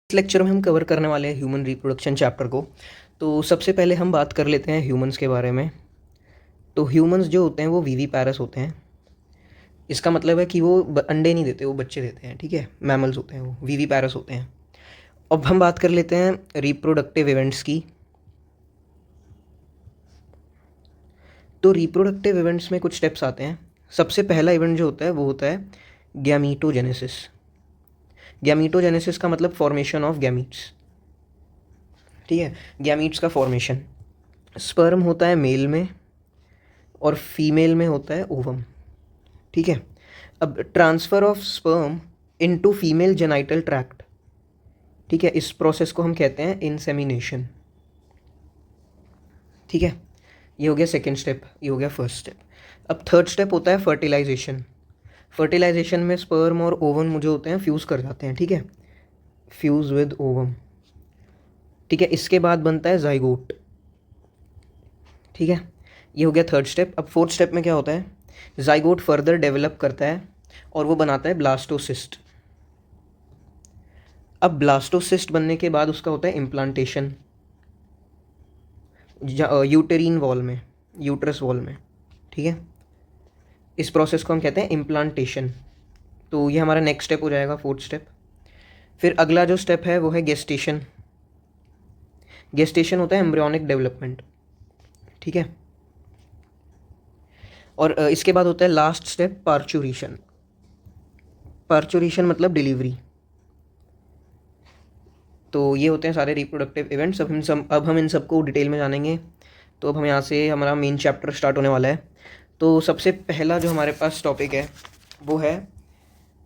इस लेक्चर में हम कवर करने वाले हैं ह्यूमन रिप्रोडक्शन चैप्टर को। तो सबसे पहले हम बात कर लेते हैं ह्यूमंस के बारे में। तो ह्यूमंस जो होते हैं वो विविपैरस होते हैं। इसका मतलब है कि वो अंडे नहीं देते, वो बच्चे देते हैं। ठीक है, मैमल्स होते हैं, वो विविपैरस होते हैं। अब हम बात कर लेते हैं रिप्रोडक्टिव इवेंट्स की। तो रिप्रोडक्टिव इवेंट्स में कुछ स्टेप्स आते हैं। सबसे पहला इवेंट जो होता है वो होता है गैमीटोजेनेसिस। गैमीटोजेनेसिस का मतलब फॉर्मेशन ऑफ गैमीट्स। ठीक है, गैमीट्स का फॉर्मेशन। स्पर्म होता है मेल में और फीमेल में होता है ओवम। ठीक है, अब transfer of sperm into female genital tract, ठीक है, इस प्रोसेस को हम कहते हैं इंसेमिनेशन। ठीक है, ये हो गया सेकेंड स्टेप, ये हो गया फर्स्ट स्टेप। अब थर्ड स्टेप होता है फर्टिलाइजेशन। फर्टिलाइजेशन में स्पर्म और ओवम जो होते हैं फ्यूज़ कर जाते हैं। ठीक है, फ्यूज़ विद ओवम। ठीक है, इसके बाद बनता है जाइगोट। ठीक है, ये हो गया थर्ड स्टेप। अब फोर्थ स्टेप में क्या होता है, जाइगोट फर्दर डेवलप करता है और वो बनाता है ब्लास्टोसिस्ट। अब ब्लास्टोसिस्ट बनने के बाद उसका होता है इम्प्लांटेशन यूटेरिन वॉल में, यूट्रस वॉल में। ठीक है, इस प्रोसेस को हम कहते हैं इम्प्लांटेशन। तो ये हमारा नेक्स्ट स्टेप हो जाएगा, फोर्थ स्टेप। फिर अगला जो स्टेप है वो है गेस्टेशन। गेस्टेशन होता है एम्ब्रियोनिक डेवलपमेंट। ठीक है, और इसके बाद होता है लास्ट स्टेप पार्चुरेशन। पार्चुरेशन मतलब डिलीवरी। तो ये होते हैं सारे रिप्रोडक्टिव इवेंट्स। अब हम इन सबको डिटेल में जानेंगे। तो अब हम यहाँ से हमारा मेन चैप्टर स्टार्ट होने वाला है। तो सबसे पहला जो हमारे पास टॉपिक है वो है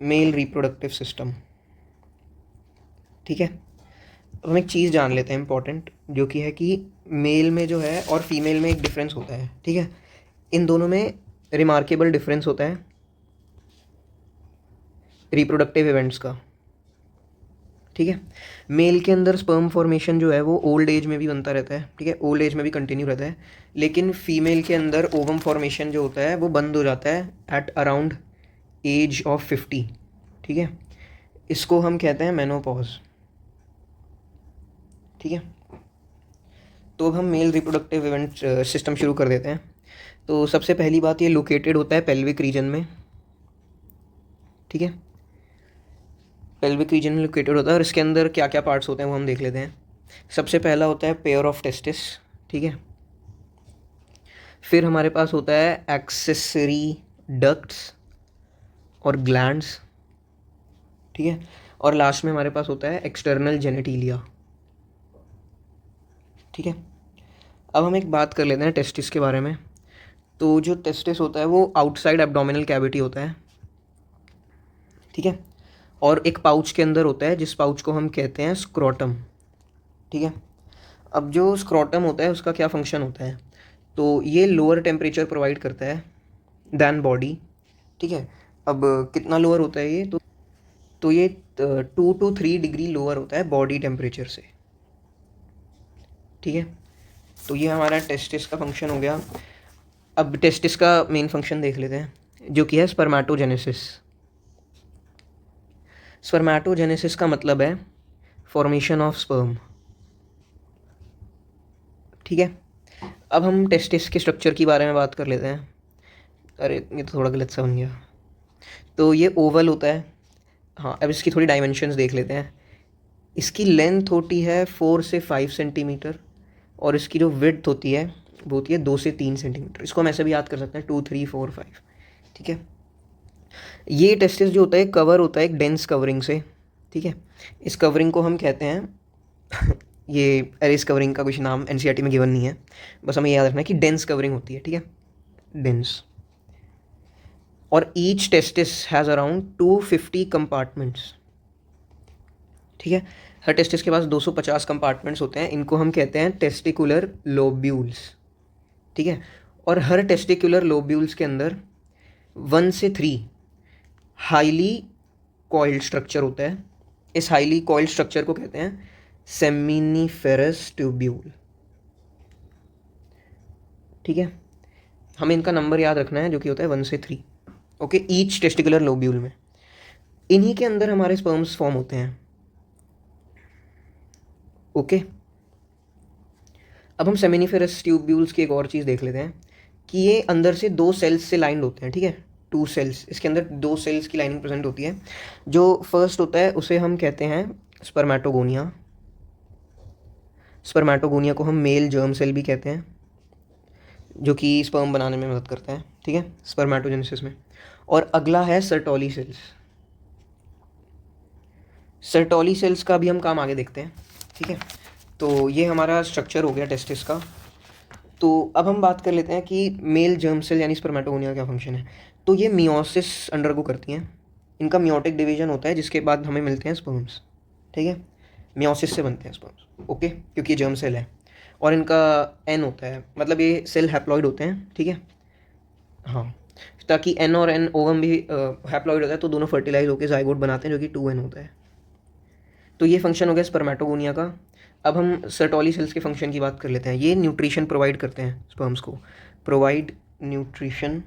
मेल रिप्रोडक्टिव सिस्टम। ठीक है, अब हम एक चीज़ जान लेते हैं इंपॉर्टेंट, जो कि है कि मेल में जो है और फीमेल में एक डिफरेंस होता है। ठीक है, इन दोनों में रिमार्केबल डिफरेंस होता है रिप्रोडक्टिव इवेंट्स का। ठीक है, मेल के अंदर स्पर्म फॉर्मेशन जो है वो ओल्ड एज में भी बनता रहता है। ठीक है, ओल्ड एज में भी कंटिन्यू रहता है। लेकिन फीमेल के अंदर ओवम फॉर्मेशन जो होता है वो बंद हो जाता है एट अराउंड एज ऑफ 50। ठीक है, इसको हम कहते हैं मेनोपॉज। ठीक है, तो अब हम मेल रिप्रोडक्टिव इवेंट सिस्टम शुरू कर देते हैं। तो सबसे पहली बात, ये लोकेटेड होता है पेल्विक रीजन में। ठीक है, पेल्विक रीजन में लोकेटेड होता है और इसके अंदर क्या क्या पार्ट्स होते हैं वो हम देख लेते हैं। सबसे पहला होता है पेयर ऑफ टेस्टिस। ठीक है, फिर हमारे पास होता है एक्सेसरी डक्ट्स और ग्लैंड्स। ठीक है, और लास्ट में हमारे पास होता है एक्सटर्नल जेनेटिलिया। ठीक है, अब हम एक बात कर लेते हैं टेस्टिस के बारे में। तो जो टेस्टिस होता है वो आउटसाइड एब्डोमिनल कैविटी होता है। ठीक है, और एक पाउच के अंदर होता है जिस पाउच को हम कहते हैं स्क्रोटम। ठीक है, अब जो स्क्रोटम होता है उसका क्या फंक्शन होता है, तो ये लोअर टेम्परेचर प्रोवाइड करता है दैन बॉडी। ठीक है, अब कितना लोअर होता है ये, तो ये 2 to 3 डिग्री लोअर होता है बॉडी टेम्परेचर से। ठीक है, तो ये हमारा टेस्टिस का फंक्शन हो गया। अब टेस्टिस का मेन फंक्शन देख लेते हैं, जो कि है स्पर्मेटोजेनेसिस। स्पर्मेटोजेनेसिस का मतलब है फॉर्मेशन ऑफ स्पर्म। ठीक है, अब हम टेस्टिस के स्ट्रक्चर के बारे में बात कर लेते हैं। अरे ये तो थोड़ा गलत सा बन गया। तो ये ओवल होता है। हाँ, अब इसकी थोड़ी डायमेंशंस देख लेते हैं। इसकी लेंथ होती है 4 से 5 सेंटीमीटर और इसकी जो विड्थ होती है वो होती है 2 से 3 सेंटीमीटर। इसको हम ऐसे भी याद कर सकते हैं 2, 3, 4, 5। ठीक है, ये टेस्टिस जो होता है कवर होता है एक डेंस कवरिंग से। ठीक है, इस कवरिंग को हम कहते हैं ये अरे इस कवरिंग का कुछ नाम एनसीईआरटी में गिवन नहीं है, बस हमें याद रखना है कि डेंस कवरिंग होती है। ठीक है, डेंस। और each testis has around 250 compartments. ठीक है, हर टेस्टिस के पास 250 कंपार्टमेंट्स होते हैं। इनको हम कहते हैं टेस्टिकुलर लोब्यूल्स। ठीक है, और हर टेस्टिकुलर लोब्यूल्स के अंदर 1 से 3 हाईली कॉइल्ड स्ट्रक्चर होता है। इस हाईली कॉइल्ड स्ट्रक्चर को कहते हैं सेमिनिफेरस ट्यूब्यूल। ठीक है, हमें इनका नंबर याद रखना है जो कि होता है 1 से 3। ओके, ईच टेस्टिकुलर लोब्यूल में इन्हीं के अंदर हमारे स्पर्म्स फॉर्म होते हैं। ओके, अब हम सेमिनिफेरस ट्यूब्यूल्स की एक और चीज़ देख लेते हैं कि ये अंदर से 2 सेल्स से लाइंड होते हैं, ठीक है, 2 सेल्स, इसके अंदर 2 सेल्स की लाइनिंग प्रेजेंट होती है। जो फर्स्ट होता है उसे हम कहते हैं स्पर्मेटोगोनिया। स्पर्मेटोगोनिया को हम मेल जर्म सेल भी कहते हैं, जो कि स्पर्म बनाने में मदद करता है, ठीक है, स्पर्मेटोजेनेसिस में। और अगला है सर्टोली सेल्स। सर्टोली सेल्स का भी हम काम आगे देखते हैं, ठीक है। तो ये हमारा स्ट्रक्चर हो गया टेस्टिस का। तो अब हम बात कर लेते हैं कि मेल जर्म सेल यानी स्पर्मेटोगोनिया का क्या फंक्शन है। तो ये मियोसिस अंडरगो करती हैं, इनका मियोटिक डिवीजन होता है जिसके बाद हमें मिलते हैं स्पर्म्स, ठीक है, मियोसिस से बनते हैं स्पर्म्स, ओके, क्योंकि ये जर्म सेल है और इनका एन होता है, मतलब ये सेल हैप्लॉइड होते हैं, ठीक है, हाँ, ताकि एन और एन ओवम भी हैप्लॉइड होता है तो दोनों फर्टिलाइज होकर जाइगोट बनाते हैं जो कि 2n होता है। तो ये फंक्शन हो गया स्पर्मेटोगोनिया का। अब हम सर्टोली सेल्स के फंक्शन की बात कर लेते हैं। ये न्यूट्रिशन प्रोवाइड करते हैं स्पर्म्स को, provide nutrition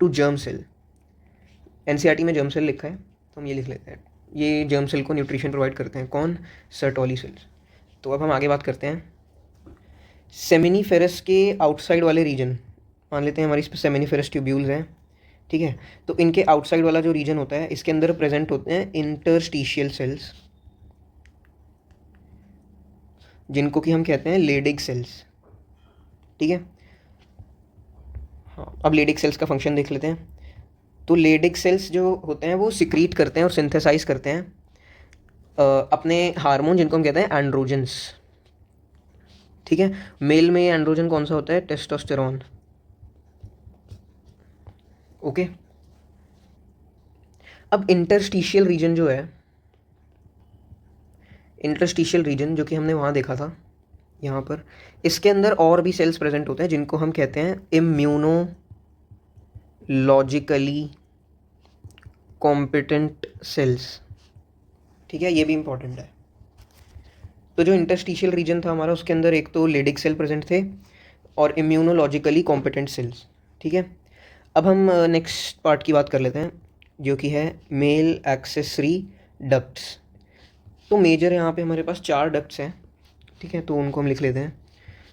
to germ cell. NCERT में जर्म सेल लिखा है तो हम ये लिख लेते हैं, ये जर्म सेल को न्यूट्रिशन प्रोवाइड करते हैं, कौन, सर्टोली सेल्स। तो अब हम आगे बात करते हैं सेमिनिफेरस के आउटसाइड वाले रीजन। मान लेते हैं हमारी सेमिनिफेरस ट्यूब्यूल्स हैं, ठीक है, तो इनके आउटसाइड वाला जो रीजन होता है इसके अंदर प्रेजेंट होते हैं इंटरस्टिशियल सेल्स, जिनको कि हम कहते हैं लेडिग सेल्स, ठीक है। हाँ, अब लेडिग सेल्स का फंक्शन देख लेते हैं। तो लेडिग सेल्स जो होते हैं वो सिक्रीट करते हैं और सिंथेसाइज करते हैं अपने हार्मोन, जिनको हम कहते हैं एंड्रोजन्स, ठीक है। मेल में एंड्रोजन कौन सा होता है, टेस्टोस्टेरोन, ओके। अब इंटरस्टिशियल रीजन जो है, इंटरस्टिशियल रीजन जो कि हमने वहाँ देखा था यहाँ पर, इसके अंदर और भी सेल्स प्रेजेंट होते हैं जिनको हम कहते हैं इम्यूनोलॉजिकली कॉम्पिटेंट सेल्स, ठीक है, ये भी इंपॉर्टेंट है। तो जो इंटरस्टिशियल रीजन था हमारा उसके अंदर एक तो लेडिग सेल प्रेजेंट थे और इम्यूनोलॉजिकली कॉम्पिटेंट सेल्स, ठीक है। अब हम नेक्स्ट पार्ट की बात कर लेते हैं जो कि है मेल एक्सेसरी डक्ट्स। तो मेजर यहाँ पे हमारे पास 4 डक्ट्स हैं, ठीक है, तो उनको हम लिख लेते हैं।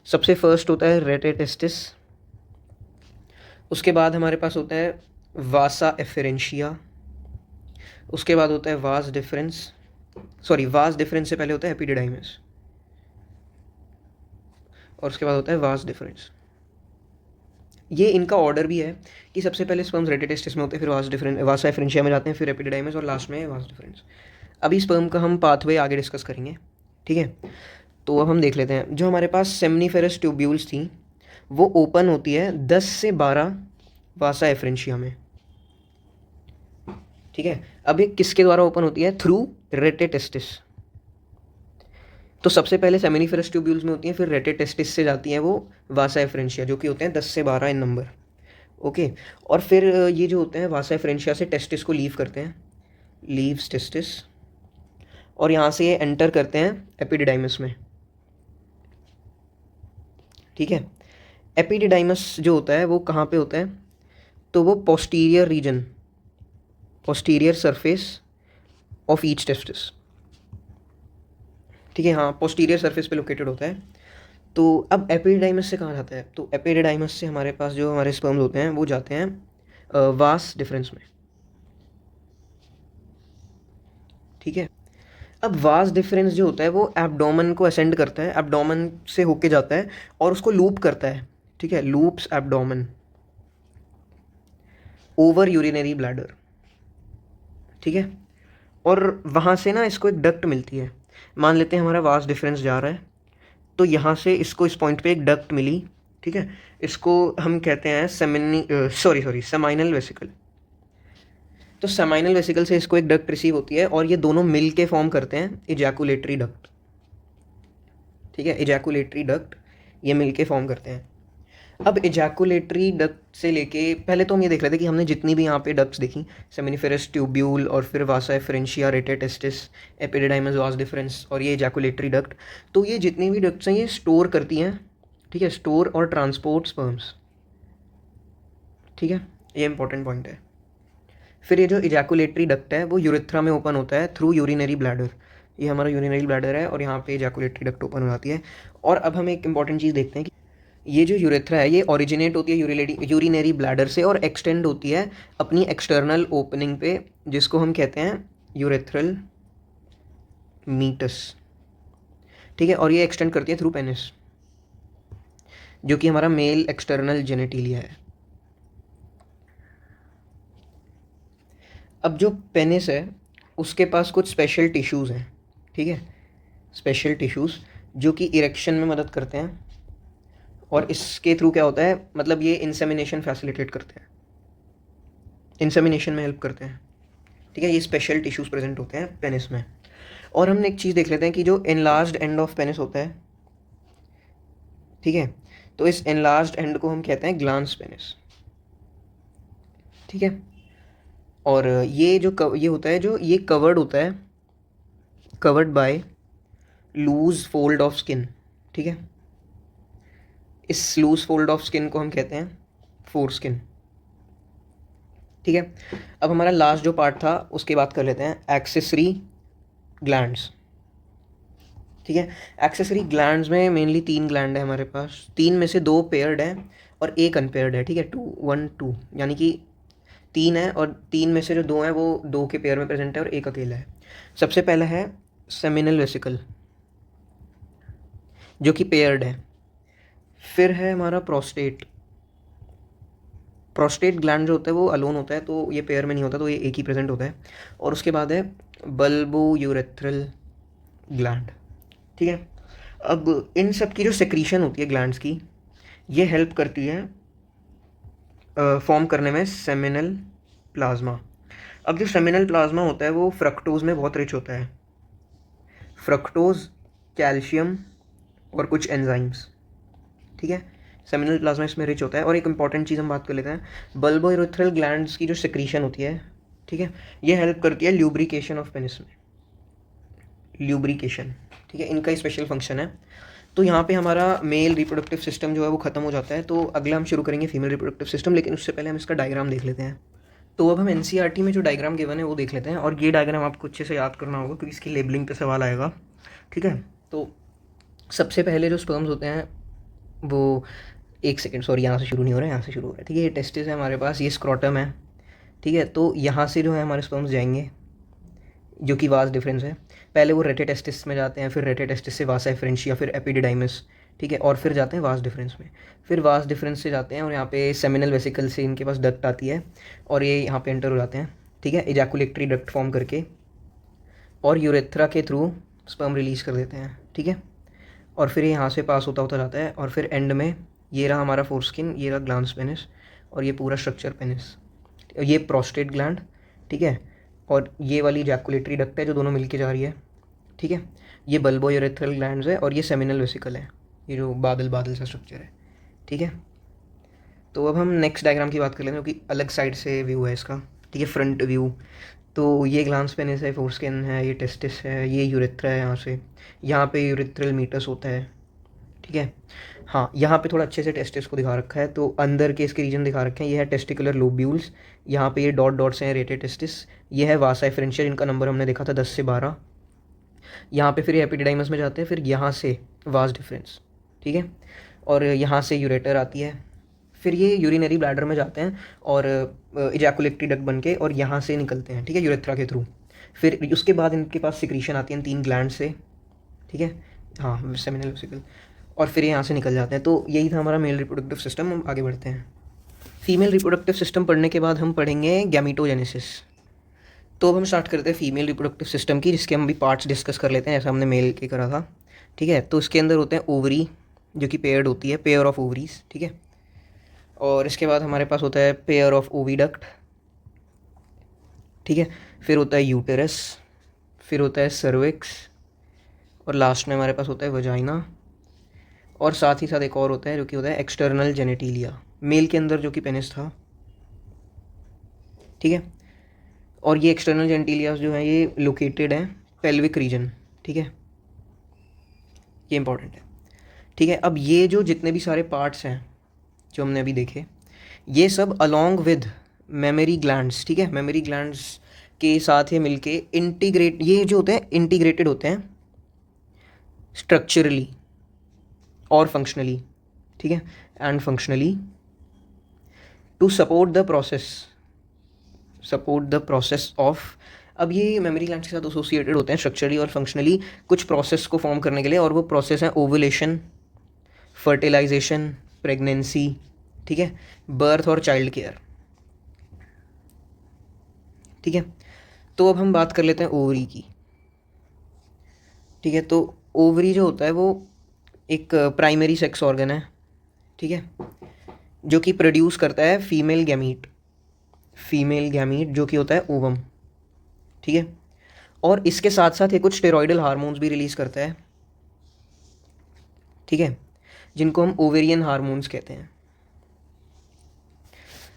सबसे फर्स्ट होता है रेटेटेस्टिस, उसके बाद हमारे पास होता है वासा एफरेंशिया, उसके बाद होता है vas deferens, sorry vas deferens से पहले होता है एपिडिडाइमस, और उसके बाद होता है वास डिफरेंस। ये इनका ऑर्डर भी है कि सबसे पहले स्पर्म्स रेटेटेस्टिस में होते हैं, फिर वासा एफरेंशिया में जाते हैं, फिर एपिडिडाइमस और लास्ट में वास डिफरेंस। अभी स्पर्म का हम पाथवे आगे डिस्कस करेंगे, ठीक है। तो अब हम देख लेते हैं, जो हमारे पास सेमनीफेरस ट्यूब्यूल्स थी वो ओपन होती है 10 से 12 वासा एफरेंशिया में, ठीक है। अब ये किसके द्वारा ओपन होती है, थ्रू रेटेटेस्टिस। तो सबसे पहले सेमिनिफेरस ट्यूब्यूल्स में होती हैं, फिर रेटेटेस्टिस से जाती हैं वो वासा एफरेंशिया, जो कि होते हैं 10 से 12 इन नंबर, ओके। और फिर ये जो होते हैं वासा एफरेंशिया से टेस्टिस को लीव करते हैं, लीव्स टेस्टिस, और यहाँ से ये एंटर करते हैं एपिडिडाइमस में, ठीक है। एपिडिडाइमस जो होता है वो कहाँ पे होता है, तो वो posterior reason, posterior surface of each testis, ठीक है, हाँ, पोस्टीरियर सरफेस पे लोकेटेड होता है। तो अब एपिडिडाइमस से कहाँ जाता है, तो एपिडिडाइमस से हमारे पास जो हमारे स्पर्म्स होते हैं वो जाते हैं वास डिफरेंस में, ठीक है। अब वास डिफरेंस जो होता है वो एब्डोमेन को असेंड करता है, एब्डोमेन से होके जाता है और उसको लूप करता है, ठीक है, loops abdomen over urinary bladder, ठीक है। और वहाँ से ना इसको एक डक्ट मिलती है, मान लेते हैं हमारा वास डिफरेंस जा रहा है, तो यहाँ से इसको इस पॉइंट पे एक डक्ट मिली, ठीक है, इसको हम कहते हैं सेमाइनल वेसिकल। तो सेमाइनल वेसिकल से इसको एक डक्ट रिसीव होती है और ये दोनों मिल के फॉर्म करते हैं इजैकुलेटरी डक्ट, ठीक है, इजैकुलेटरी डक्ट ये मिल के फॉर्म करते हैं। अब इजैकुलेटरी डक्ट से लेके पहले तो हम ये देख रहे थे कि हमने जितनी भी यहाँ पे डक्ट्स देखी, सेमिनिफेरस ट्यूब्यूल और फिर वासा efferentia, rete testis, epididymis, vas deferens और ये इजैकुलेटरी डक्ट, तो ये जितनी भी डक्ट्स हैं ये स्टोर करती हैं, ठीक है, स्टोर और ट्रांसपोर्ट स्पर्म्स, ठीक है, ये इंपॉर्टेंट पॉइंट है। फिर ये जो इजैकुलेटरी डक्ट है वो यूरेथ्रा में ओपन होता है थ्रू यूरिनरी ब्लैडर, ये हमारा यूरिनरी ब्लैडर है और यहाँ पे इजैकुलेटरी डक्ट ओपन हो जाती है। और अब हम एक इंपॉर्टेंट चीज़ देखते हैं कि ये जो यूरेथ्रा है ये ओरिजिनेट होती है यूरिनरी ब्लैडर से और एक्सटेंड होती है अपनी एक्सटर्नल ओपनिंग पे, जिसको हम कहते हैं यूरेथ्रल मीटस, ठीक है। और ये एक्सटेंड करती है थ्रू पेनिस, जो कि हमारा मेल एक्सटर्नल जेनेटिलिया है। अब जो पेनिस है उसके पास कुछ स्पेशल टिश्यूज़ हैं, ठीक है, स्पेशल टिश्यूज़ जो कि इरेक्शन में मदद करते हैं और इसके थ्रू क्या होता है, मतलब ये इंसेमिनेशन फैसिलिटेट करते हैं, इंसेमिनेशन में हेल्प करते हैं, ठीक है। ये स्पेशल टिश्यूज़ प्रेजेंट होते हैं पेनिस में। और हम एक चीज़ देख लेते हैं कि जो एनलार्ज्ड एंड ऑफ पेनिस होता है, ठीक है, तो इस एनलार्ज्ड एंड को हम कहते हैं ग्लांस पेनिस, ठीक है। और ये जो ये होता है, जो ये कवर्ड होता है, covered by loose fold of skin, ठीक है। इस लूज फोल्ड ऑफ स्किन को हम कहते हैं फोर स्किन, ठीक है। अब हमारा लास्ट जो पार्ट था उसकी बात कर लेते हैं, एक्सेसरी ग्लैंड्स, ठीक है। एक्सेसरी ग्लैंड्स में मेनली 3 ग्लैंड है हमारे पास, 3 में से 2 पेयर्ड है और 1 अनपेयर्ड है, ठीक है। 2 1 2 यानी कि 3 है और 3 में से जो 2 हैं वो 2 के पेयर में प्रेजेंट है और 1 अकेला है। सबसे पहला है सेमिनल वेसिकल जो कि पेयर्ड है। फिर है हमारा प्रोस्टेट, प्रोस्टेट ग्लैंड जो होता है वो अलोन होता है, तो ये पेयर में नहीं होता, तो ये एक ही प्रेजेंट होता है। और उसके बाद है बल्बो यूरेथ्रल ग्लैंड, ठीक है। अब इन सब की जो सेक्रीशन होती है ग्लैंड्स की, ये हेल्प करती है फॉर्म करने में सेमिनल प्लाज्मा। अब जो सेमिनल प्लाज्मा होता है वो फ्रक्टोज में बहुत रिच होता है, फ्रक्टोज, कैल्शियम और कुछ एंजाइम्स, ठीक है। सेमिनल प्लाज्मा इसमें रिच होता है। और एक इंपॉर्टेंट चीज़ हम बात कर लेते हैं, बल्बोयूरेथ्रल ग्लैंड्स की जो सेक्रीशन होती है, ठीक है, ये हेल्प करती है ल्यूब्रिकेशन ऑफ पेनिस में, ल्यूब्रिकेशन, ठीक है, इनका ही स्पेशल फंक्शन है। तो यहाँ पे हमारा मेल रिप्रोडक्टिव सिस्टम जो है वो ख़त्म हो जाता है। तो अगला हम शुरू करेंगे फीमेल रिप्रोडक्टिव सिस्टम, लेकिन उससे पहले हम इसका डायग्राम देख लेते हैं। तो अब हम एनसीईआरटी में जो डायग्राम गिवन है वो देख लेते हैं, और ये डायग्राम आपको अच्छे से याद करना होगा क्योंकि इसकी लेबलिंग पे सवाल आएगा, ठीक है। तो सबसे पहले जो स्पर्म्स होते हैं वो, एक सेकेंड, सॉरी, यहाँ से शुरू नहीं हो रहा है, यहाँ से शुरू हो रहा है, ठीक है। ये टेस्टिस है हमारे पास, ये स्क्रोटम है, ठीक है। तो यहाँ से जो है हमारे स्पर्म्स जाएंगे, जो कि वास डिफरेंस है। पहले वो रेटे टेस्टिस में जाते हैं, फिर रेटे टेस्टिस से वासा एफरेंशिया, फिर एपिडिडाइमस, ठीक है, और फिर जाते हैं वास डिफरेंस में। फिर वास डिफरेंस से जाते हैं और यहाँ पे सेमिनल वेसिकल से इनके पास डक्ट आती है और ये यहाँ पे एंटर हो जाते हैं, ठीक है, इजैकुलेटरी डक्ट फॉर्म करके, और यूरेथ्रा के थ्रू स्पर्म रिलीज़ कर देते हैं, ठीक है। और फिर ये यहाँ से पास होता होता जाता है और फिर एंड में ये रहा हमारा फोरस्किन, ये रहा ग्लांस पेनिस और ये पूरा स्ट्रक्चर पेनिस, ये प्रोस्टेट ग्लैंड, ठीक है। और ये वाली इजैकुलेटरी डक्ट है जो दोनों मिलके जा रही है, ठीक है। ये बल्बोयूरेथ्रल ग्लैंड्स है और ये सेमिनल वेसिकल है, ये जो बादल बादल सा स्ट्रक्चर है, ठीक है। तो अब हम नेक्स्ट डायग्राम की बात कर लेते हैं, क्योंकि अलग साइड से व्यू है इसका, ठीक है, फ्रंट व्यू। तो ये ग्लांस पेनिस है, फोरस्किन है, ये टेस्टिस है, ये यूरेथ्रा है, यहाँ पे यूरेथ्रल मीटस होता है, ठीक है। हाँ, यहाँ पे थोड़ा अच्छे से टेस्टिस को दिखा रखा है, तो अंदर के इसके रीजन दिखा रखे हैं। ये है टेस्टिकुलर लोब्यूल्स, यहाँ पे ये डॉट डॉट्स हैं, रेटे टेस्टिस। ये है वासा एफरेंशिया, इनका नंबर हमने देखा था 10 से 12। यहाँ पे फिर एपिडिडाइमस में जाते हैं, फिर यहाँ से वास डिफरेंस, ठीक है, और यहाँ से यूरेटर आती है। फिर ये यूरिनरी ब्लैडर में जाते हैं और इजैकुलेटरी डक्ट बन के और यहाँ से निकलते हैं, ठीक है, यूरेथ्रा के थ्रू। फिर उसके बाद इनके पास सिक्रीशन आती है 3 ग्लैंड से, ठीक है, हाँ, सेमिनल वेसिकल, और फिर यहाँ से निकल जाते हैं। तो यही था हमारा मेल रिप्रोडक्टिव सिस्टम। हम आगे बढ़ते हैं। फीमेल रिप्रोडक्टिव सिस्टम पढ़ने के बाद हम पढ़ेंगे गैमीटोजेनेसिस। तो अब हम स्टार्ट करते हैं फीमेल रिप्रोडक्टिव सिस्टम की, जिसके हम भी पार्ट्स डिस्कस कर लेते हैं, जैसा हमने मेल के करा था, ठीक है। तो इसके अंदर होते हैं ओवरी, जो कि पेयर्ड होती है, पेयर ऑफ ओवरीज, ठीक है। और इसके बाद हमारे पास होता है पेयर ऑफ ओविडक्ट, ठीक है। फिर होता है यूटेरस, फिर होता है सर्विक्स, और लास्ट में हमारे पास होता है वजाइना, और साथ ही साथ एक और होता है जो कि होता है एक्सटर्नल जेनेटिलिया, मेल के अंदर जो कि पेनिस था, ठीक है। और ये एक्सटर्नल जेनेटिलिया जो है ये लोकेटेड है पेल्विक रीजन, ठीक है, ये इंपॉर्टेंट है, ठीक है। अब ये जो जितने भी सारे पार्ट्स हैं जो हमने अभी देखे, ये सब अलोंग विद मेमरी ग्लैंड्स, ठीक है, मेमरी ग्लैंड्स के साथ ये मिलके ये जो होते हैं इंटीग्रेटेड होते हैं स्ट्रक्चरली और फंक्शनली, ठीक है, and functionally to support the process of. अब ये मेमोरी ग्लैंड्स के साथ एसोसिएटेड होते हैं स्ट्रक्चरली और फंक्शनली कुछ प्रोसेस को फॉर्म करने के लिए, और वो प्रोसेस है ओवुलेशन, फर्टिलाइजेशन, प्रेगनेंसी, ठीक है, बर्थ और चाइल्ड केयर, ठीक है। तो अब हम बात कर लेते हैं ओवरी की, ठीक है। तो ओवरी जो होता है वो एक प्राइमरी सेक्स ऑर्गन है, ठीक है, जो कि प्रोड्यूस करता है फीमेल गैमीट जो कि होता है ओवम, ठीक है। और इसके साथ साथ ये कुछ स्टेरॉइडल हार्मोन्स भी रिलीज़ करता है, ठीक है, जिनको हम ओवेरियन हार्मोन्स कहते हैं।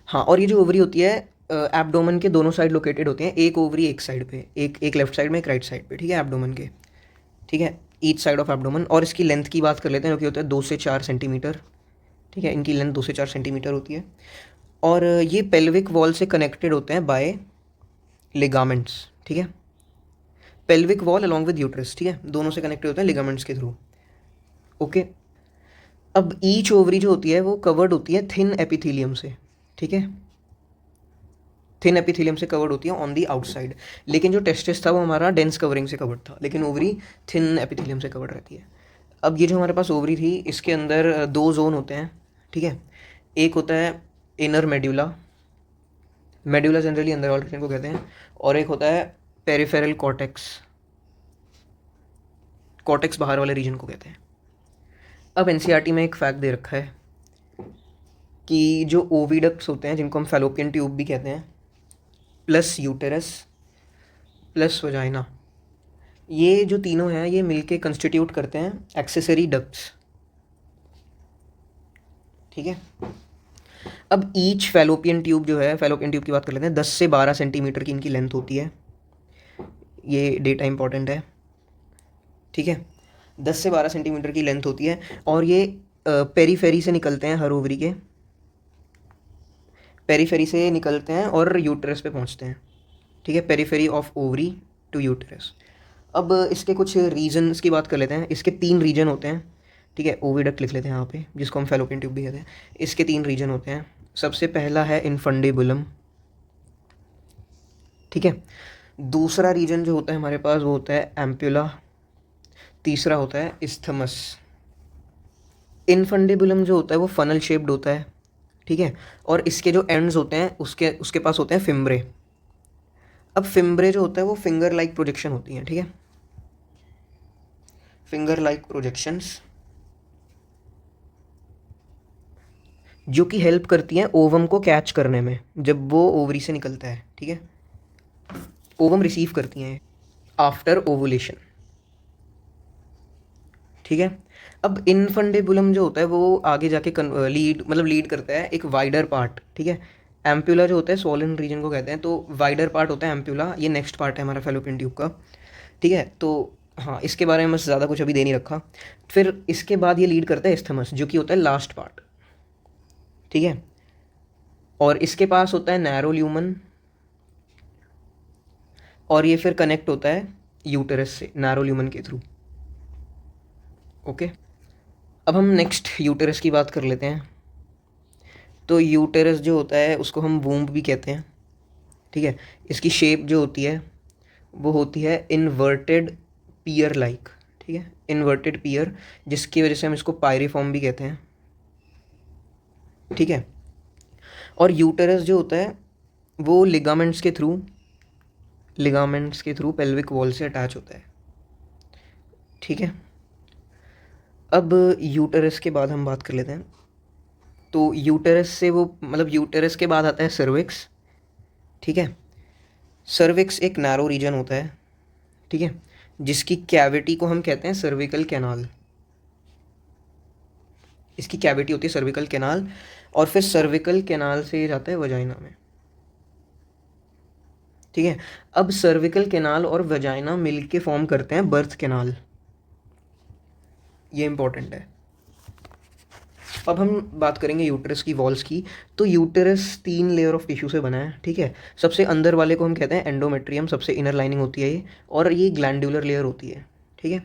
हाँ, और ये जो ओवरी होती है एब्डोमेन के दोनों साइड लोकेटेड होते हैं, एक ओवरी एक साइड पे, एक लेफ्ट साइड में एक राइट साइड पे, ठीक है, एब्डोमेन के, ठीक है, ईच साइड ऑफ एब्डोमेन। और इसकी लेंथ की बात कर लेते हैं, जो कि होता है 2 से 4 सेंटीमीटर, ठीक है, इनकी लेंथ 2 से 4 सेंटीमीटर होती है। और ये पेल्विक वॉल से कनेक्टेड होते हैं बाय लिगामेंट्स, ठीक है, pelvic wall along with uterus, ठीक है, दोनों से कनेक्टेड होते हैं लिगामेंट्स के थ्रू, ओके। अब ईच ओवरी जो होती है वो कवर्ड होती है थिन एपिथेलियम से, ठीक है, थिन एपिथेलियम से कवर्ड होती है ऑन दी आउटसाइड। लेकिन जो टेस्टिस था वो हमारा डेंस कवरिंग से कवर्ड था, लेकिन ओवरी थिन एपिथेलियम से कवर्ड रहती है। अब ये जो हमारे पास ओवरी थी इसके अंदर 2 जोन होते हैं, ठीक है, एक होता है इनर मेडुला जनरली अंदर वाले रीजन को कहते हैं, और एक होता है पेरिफेरल कॉर्टेक्स बाहर वाले रीजन को कहते हैं। अब एनसीईआरटी में एक फैक्ट दे रखा है कि जो ओविडक्ट्स होते हैं जिनको हम फैलोपियन ट्यूब भी कहते हैं, प्लस यूटेरस प्लस वजाइना, ये जो तीनों हैं ये मिलके कंस्टिट्यूट करते हैं एक्सेसरी डक्ट्स, ठीक है। अब ईच फैलोपियन ट्यूब जो है, फैलोपियन ट्यूब की बात कर लेते हैं, 10 से 12 सेंटीमीटर की इनकी लेंथ होती है, ये डेटा इंपॉर्टेंट है, ठीक है, 10 से 12 सेंटीमीटर की लेंथ होती है। और ये पेरीफेरी से निकलते हैं, हर ओवरी के पेरीफेरी से निकलते हैं और यूटेरस पे पहुंचते हैं, ठीक है, periphery of ovary to uterus. अब इसके कुछ रीजन्स की बात कर लेते हैं। इसके 3 रीजन होते हैं, ठीक है, ओविडक्ट लिख लेते हैं यहाँ पे, जिसको हम फैलोपियन ट्यूब भी कहते हैं। इसके 3 रीजन होते हैं। सबसे पहला है इनफंडिबुलम, ठीक है, दूसरा रीजन जो होता है हमारे पास वो होता है एम्प्यूला, तीसरा होता है इस्थमस। इनफंडिबुलम जो होता है वो फनल शेप्ड होता है, ठीक है, और इसके जो एंड्स होते हैं उसके पास होते हैं फिम्ब्रे। अब फिम्ब्रे जो होता है वो फिंगर लाइक प्रोजेक्शन होती हैं, ठीक है, फिंगर लाइक प्रोजेक्शंस जो कि हेल्प करती हैं ओवम को कैच करने में जब वो ओवरी से निकलता है, ठीक है, ओवम रिसीव करती हैं आफ्टर ओवुलेशन, ठीक है। अब इनफंडिबुलम जो होता है वो आगे जाके लीड करता है एक वाइडर पार्ट, ठीक है। एम्प्यूला जो होता है सोलन रीजन को कहते हैं, तो वाइडर पार्ट होता है एम्प्यूला, ये नेक्स्ट पार्ट है हमारा फैलोपियन ट्यूब का, ठीक है। तो हाँ, इसके बारे में बस ज़्यादा कुछ अभी दे नहीं रखा। फिर इसके बाद ये लीड करता है इस्थमस जो कि होता है लास्ट पार्ट, ठीक है, और इसके पास होता है नैरो ल्यूमन, और ये फिर कनेक्ट होता है यूटेरस से नैरो ल्यूमन के थ्रू, ओके। अब हम नेक्स्ट यूटेरस की बात कर लेते हैं। तो यूटेरस जो होता है उसको हम वूम्ब भी कहते हैं, ठीक है। इसकी शेप जो होती है वो होती है इन्वर्टेड पियर लाइक, ठीक है, इन्वर्टेड पियर, जिसकी वजह से हम इसको पायरिफॉर्म भी कहते हैं, ठीक है। और यूटेरस जो होता है वो लिगामेंट्स के थ्रू पेल्विक वॉल से अटैच होता है, ठीक है। अब यूटेरस के बाद हम बात कर लेते हैं। तो यूटेरस से वो यूटेरस के बाद आता है सर्विक्स, ठीक है। सर्विक्स एक नैरो रीजन होता है, ठीक है, जिसकी कैविटी को हम कहते हैं सर्विकल कैनाल, इसकी कैविटी होती है सर्विकल कैनाल, और फिर सर्विकल कैनाल से जाता है वजाइना में, ठीक है। अब सर्विकल कैनाल और वजाइना मिलके फॉर्म करते हैं बर्थ कैनाल, ये इंपॉर्टेंट है। अब हम बात करेंगे यूटरस की वॉल्स की। तो यूटरस 3 लेयर ऑफ टिश्यू से बना है, ठीक है। सबसे अंदर वाले को हम कहते हैं एंडोमेट्रियम, सबसे इनर लाइनिंग होती है ये, और ये ग्लैंडुलर लेयर होती है, ठीक है।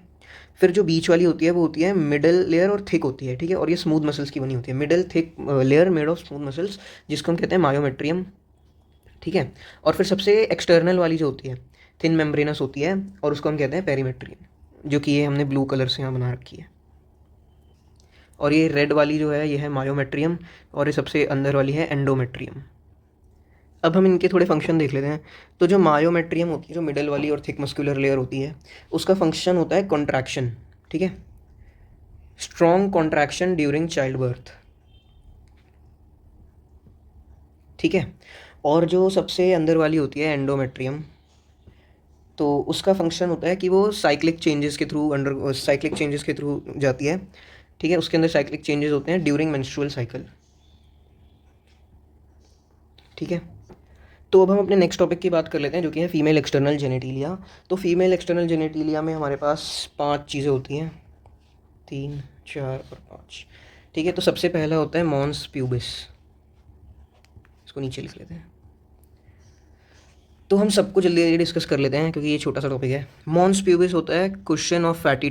फिर जो बीच वाली होती है वो होती है मिडल लेयर और थिक होती है, ठीक है, और ये स्मूथ मसल्स की बनी होती है। Middle thick layer made of smooth muscles, जिसको हम कहते हैं मायोमेट्रियम, ठीक है। और फिर सबसे एक्सटर्नल वाली जो होती है थिन मेम्ब्रेनस होती है, और उसको हम कहते हैं पेरीमेट्रियम, जो कि ये हमने ब्लू कलर से यहाँ बना रखी है। और ये रेड वाली जो है ये है मायोमेट्रियम, और ये सबसे अंदर वाली है एंडोमेट्रियम। अब हम इनके थोड़े फंक्शन देख लेते हैं। तो जो मायोमेट्रियम होती है, जो मिडल वाली और थिक मस्कुलर लेयर होती है, उसका फंक्शन होता है कॉन्ट्रैक्शन, ठीक है, strong contraction during child birth, ठीक है। और जो सबसे अंदर वाली होती है एंडोमेट्रियम, तो उसका फंक्शन होता है कि वो साइक्लिक चेंजेस के थ्रू जाती है, ठीक है। उसके अंदर साइक्लिक चेंजेस होते हैं ड्यूरिंग मेंस्ट्रुअल साइकिल, ठीक है। तो अब हम अपने नेक्स्ट टॉपिक की बात कर लेते हैं, जो कि है फीमेल एक्सटर्नल जेनेटिलिया। तो फीमेल एक्सटर्नल जेनेटिलिया में हमारे पास 5 चीज़ें होती हैं, 3, 4 और 5, ठीक है। तो सबसे पहला होता है मॉन्स प्यूबिस, इसको नीचे लिख लेते हैं। तो हम सबको जल्दी जल्दी डिस्कस कर लेते हैं, क्योंकि ये छोटा सा टॉपिक है। मॉन्स प्यूबिस होता है क्वेश्चन ऑफ फैटी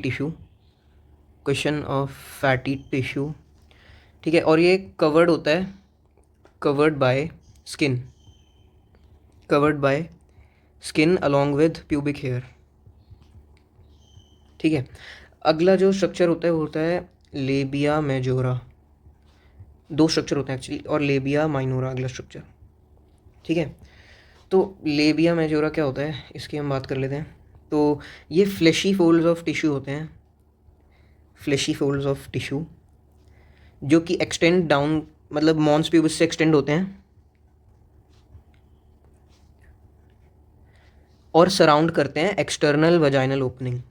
टिश्यू, ठीक है। और ये कवर्ड होता है, covered by skin along with pubic hair, ठीक है। अगला जो स्ट्रक्चर होता है वो होता है लेबिया मेजोरा। 2 स्ट्रक्चर होते हैं एक्चुअली, और लेबिया माइनोरा अगला स्ट्रक्चर, ठीक है। तो लेबिया मेजोरा क्या होता है, इसकी हम बात कर लेते हैं। तो ये फ्लैशी फोल्ड्स ऑफ टिश्यू होते हैं, जो कि एक्सटेंड डाउन, मतलब मॉन्स प्यूबिस से एक्सटेंड होते हैं और सराउंड करते हैं एक्सटर्नल वजाइनल ओपनिंग,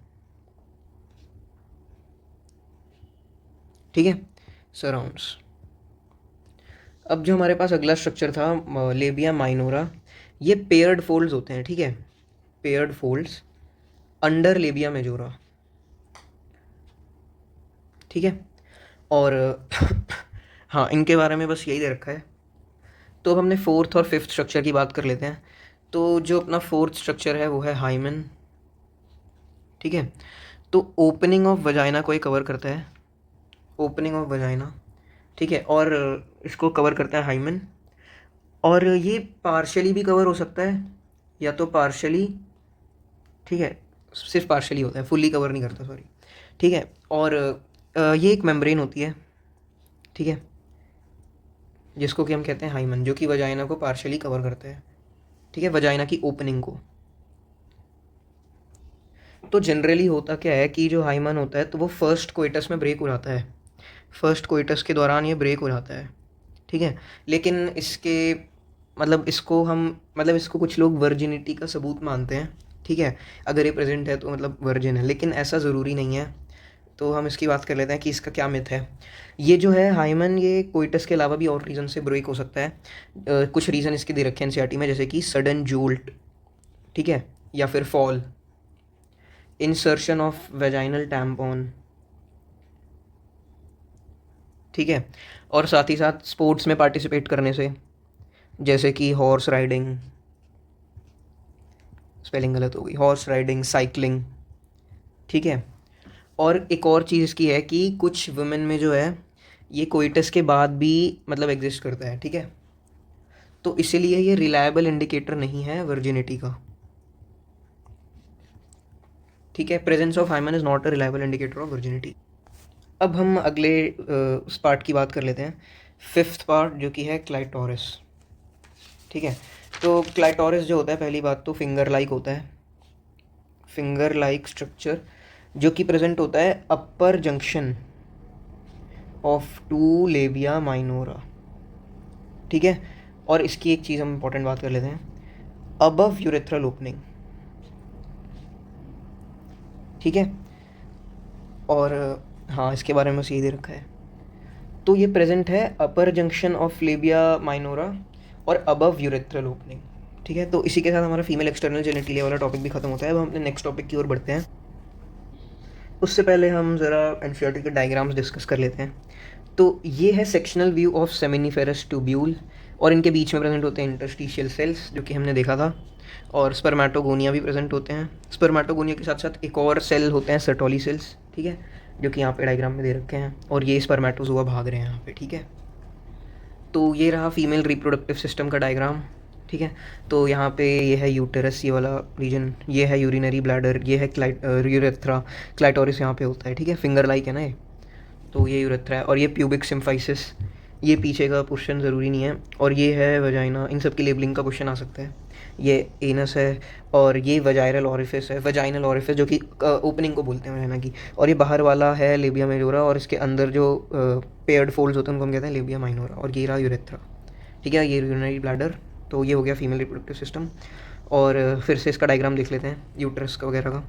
ठीक है, सराउंड्स। अब जो हमारे पास अगला स्ट्रक्चर था लेबिया माइनोरा, ये पेयर्ड फोल्ड्स होते हैं, ठीक है, paired folds under labia majora, ठीक है। और हाँ, इनके बारे में बस यही दे रखा है। तो अब हमने 4th और 5th स्ट्रक्चर की बात कर लेते हैं। तो जो अपना 4th स्ट्रक्चर है वो है हाइमन, ठीक है। तो ओपनिंग ऑफ वजाइना को ये कवर करता है, ठीक है, और इसको कवर करता है हाइमन। और ये पार्शली भी कवर हो सकता है, या तो पार्शली, ठीक है, सिर्फ पार्शली होता है, फुल्ली कवर नहीं करता, सॉरी, ठीक है। और ये एक मेम्ब्रेन होती है, ठीक है, जिसको कि हम कहते हैं हाइमन, जो कि वजाइना को पार्शली कवर करता है, ठीक है, वजाइना की ओपनिंग को। तो जनरली होता क्या है कि जो हाइमन होता है तो वो फर्स्ट कोइटस में ब्रेक हो जाता है, फर्स्ट कोइटस के दौरान ये ब्रेक हो जाता है, ठीक है। लेकिन इसके इसको कुछ लोग वर्जिनिटी का सबूत मानते हैं, ठीक है, अगर ये प्रेजेंट है तो मतलब वर्जिन है, लेकिन ऐसा ज़रूरी नहीं है। तो हम इसकी बात कर लेते हैं कि इसका क्या मिथ है। ये जो है हाइमन, ये कोइटस के अलावा भी और रीज़न से ब्रेक हो सकता है। कुछ रीज़न इसके दे रखे हैं एनसीईआरटी में, जैसे कि सडन जूल्ट, ठीक है, या फिर fall, insertion of vaginal tampon, ठीक है, और साथ ही साथ स्पोर्ट्स में पार्टिसिपेट करने से, जैसे कि हॉर्स राइडिंग, स्पेलिंग गलत हो गई, हॉर्स राइडिंग, साइकिलिंग, ठीक है। और एक और चीज़ इसकी है कि कुछ वुमेन में जो है ये कोइटस के बाद भी मतलब एग्जिस्ट करता है, ठीक है। तो इसीलिए ये रिलायबल इंडिकेटर नहीं है वर्जिनिटी का, ठीक है। Presence of hymen is not a reliable indicator of virginity. अब हम अगले उस पार्ट की बात कर लेते हैं, 5th पार्ट, जो कि है क्लाइटोरिस, ठीक है। तो क्लाइटोरिस जो होता है, पहली बात तो फिंगर लाइक होता है, फिंगर लाइक स्ट्रक्चर, जो कि प्रेजेंट होता है अपर जंक्शन ऑफ 2 लेबिया माइनोरा, ठीक है। और इसकी एक चीज़ हम इंपॉर्टेंट बात कर लेते हैं, अबव यूरेथ्रल ओपनिंग, ठीक है। और हाँ, इसके बारे में सही दे रखा है। तो ये प्रेजेंट है अपर जंक्शन ऑफ लेबिया माइनोरा और अबव यूरेथ्रल ओपनिंग, ठीक है। तो इसी के साथ हमारा फीमेल एक्सटर्नल जेनेटिलिया वाला टॉपिक भी खत्म होता है। अब हम अपने नेक्स्ट टॉपिक की ओर बढ़ते हैं। उससे पहले हम ज़रा एनसीईआरटी के डायग्राम्स डिस्कस कर लेते हैं। तो ये है sectional view of seminiferous tubule, और इनके बीच में प्रेजेंट होते हैं इंटरस्टिशियल सेल्स जो कि हमने देखा था, और स्पर्मेटोगोनिया भी प्रेजेंट होते हैं। स्पर्मेटोगोनिया के साथ साथ एक और सेल होते हैं सर्टोली सेल्स, ठीक है, जो कि यहाँ पे डायग्राम में दे रखे हैं, और ये स्पर्मेटोजोआ भाग रहे हैं यहाँ पे, ठीक है। तो ये रहा फीमेल रिप्रोडक्टिव सिस्टम का डायग्राम, ठीक है। तो यहाँ पे ये है यूटेरस, ये वाला रीजन, ये है यूरिनरी ब्लैडर, ये है यूरेथ्रा, क्लाइटोरिस यहाँ पे होता है, ठीक है, फिंगर लाइक है ना ये, तो ये यूरेथ्रा है, और ये प्यूबिक सिम्फाइसिस, ये पीछे का क्वेश्चन ज़रूरी नहीं है, और ये है वजाइना, इन सब की लेबलिंग का क्वेश्चन आ सकता है। ये एनस है, और ये वजाइनल ऑरिफिस है, वजाइनल ऑरिफिस जो कि ओपनिंग को बोलते हैं वजाइना की, और ये बाहर वाला है लेबिया मेजोरा, और इसके अंदर जो पेयर्ड फोल्ड्स होते हैं उनको हम कहते हैं लेबिया माइनोरा, और ये रहा यूरेथ्रा, ठीक है, ये यूरिनरी ब्लैडर। तो ये हो गया फीमेल रिप्रोडक्टिव सिस्टम। और फिर से इसका डायग्राम देख लेते हैं यूट्रस का वगैरह का।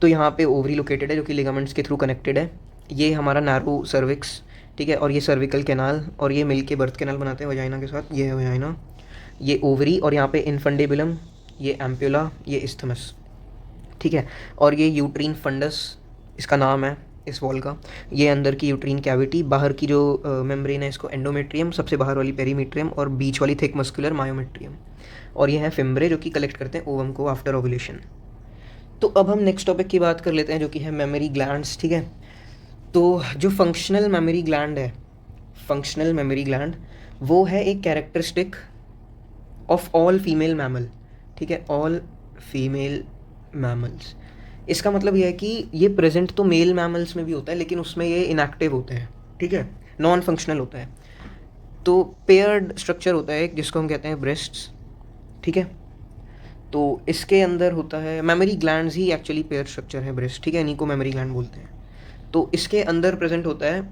तो यहाँ पे ओवरी लोकेटेड है जो कि लिगामेंट्स के थ्रू कनेक्टेड है, ये हमारा नैरो सर्विक्स, ठीक है, और ये सर्विकल कैनाल, और ये मिल के बर्थ कैनाल बनाते हैं वजाइना के साथ, ये है वजाइना, ये ओवरी, और यहाँ पे इनफंडेबुलम, ये एम्प्यूला, ये इस्थमस, ठीक है, और ये यूट्रीन फंडस इसका नाम है इस वॉल का, ये अंदर की यूट्रीन कैविटी, बाहर की जो मेम्ब्रेन है इसको एंडोमेट्रियम, सबसे बाहर वाली पेरीमीट्रियम, और बीच वाली थिक मस्कुलर मायोमेट्रियम, और ये है फिम्ब्रे जो कि कलेक्ट करते हैं ओवम को आफ्टर ओव्यूलेशन। तो अब हम नेक्स्ट टॉपिक की बात कर लेते हैं जो कि है मेमोरी ग्लैंड्स, ठीक है। तो जो फंक्शनल मेमोरी ग्लैंड है, फंक्शनल मेमोरी ग्लैंड वो है एक characteristic of all female mammal, ठीक है, ऑल फीमेल मैमल्स। इसका मतलब यह है कि ये प्रेजेंट तो मेल मैमल्स में भी होता है, लेकिन उसमें ये इनएक्टिव होते हैं, ठीक है, नॉन फंक्शनल होता है। तो पेयर्ड स्ट्रक्चर होता है एक जिसको हम कहते हैं ब्रेस्ट्स, ठीक है। तो इसके अंदर होता है मेमोरी ग्लैंड्स ही एक्चुअली पेयर स्ट्रक्चर है ब्रेस्ट, ठीक है, इन्हीं को मेमोरी ग्लैंड बोलते हैं। तो इसके अंदर प्रेजेंट होता है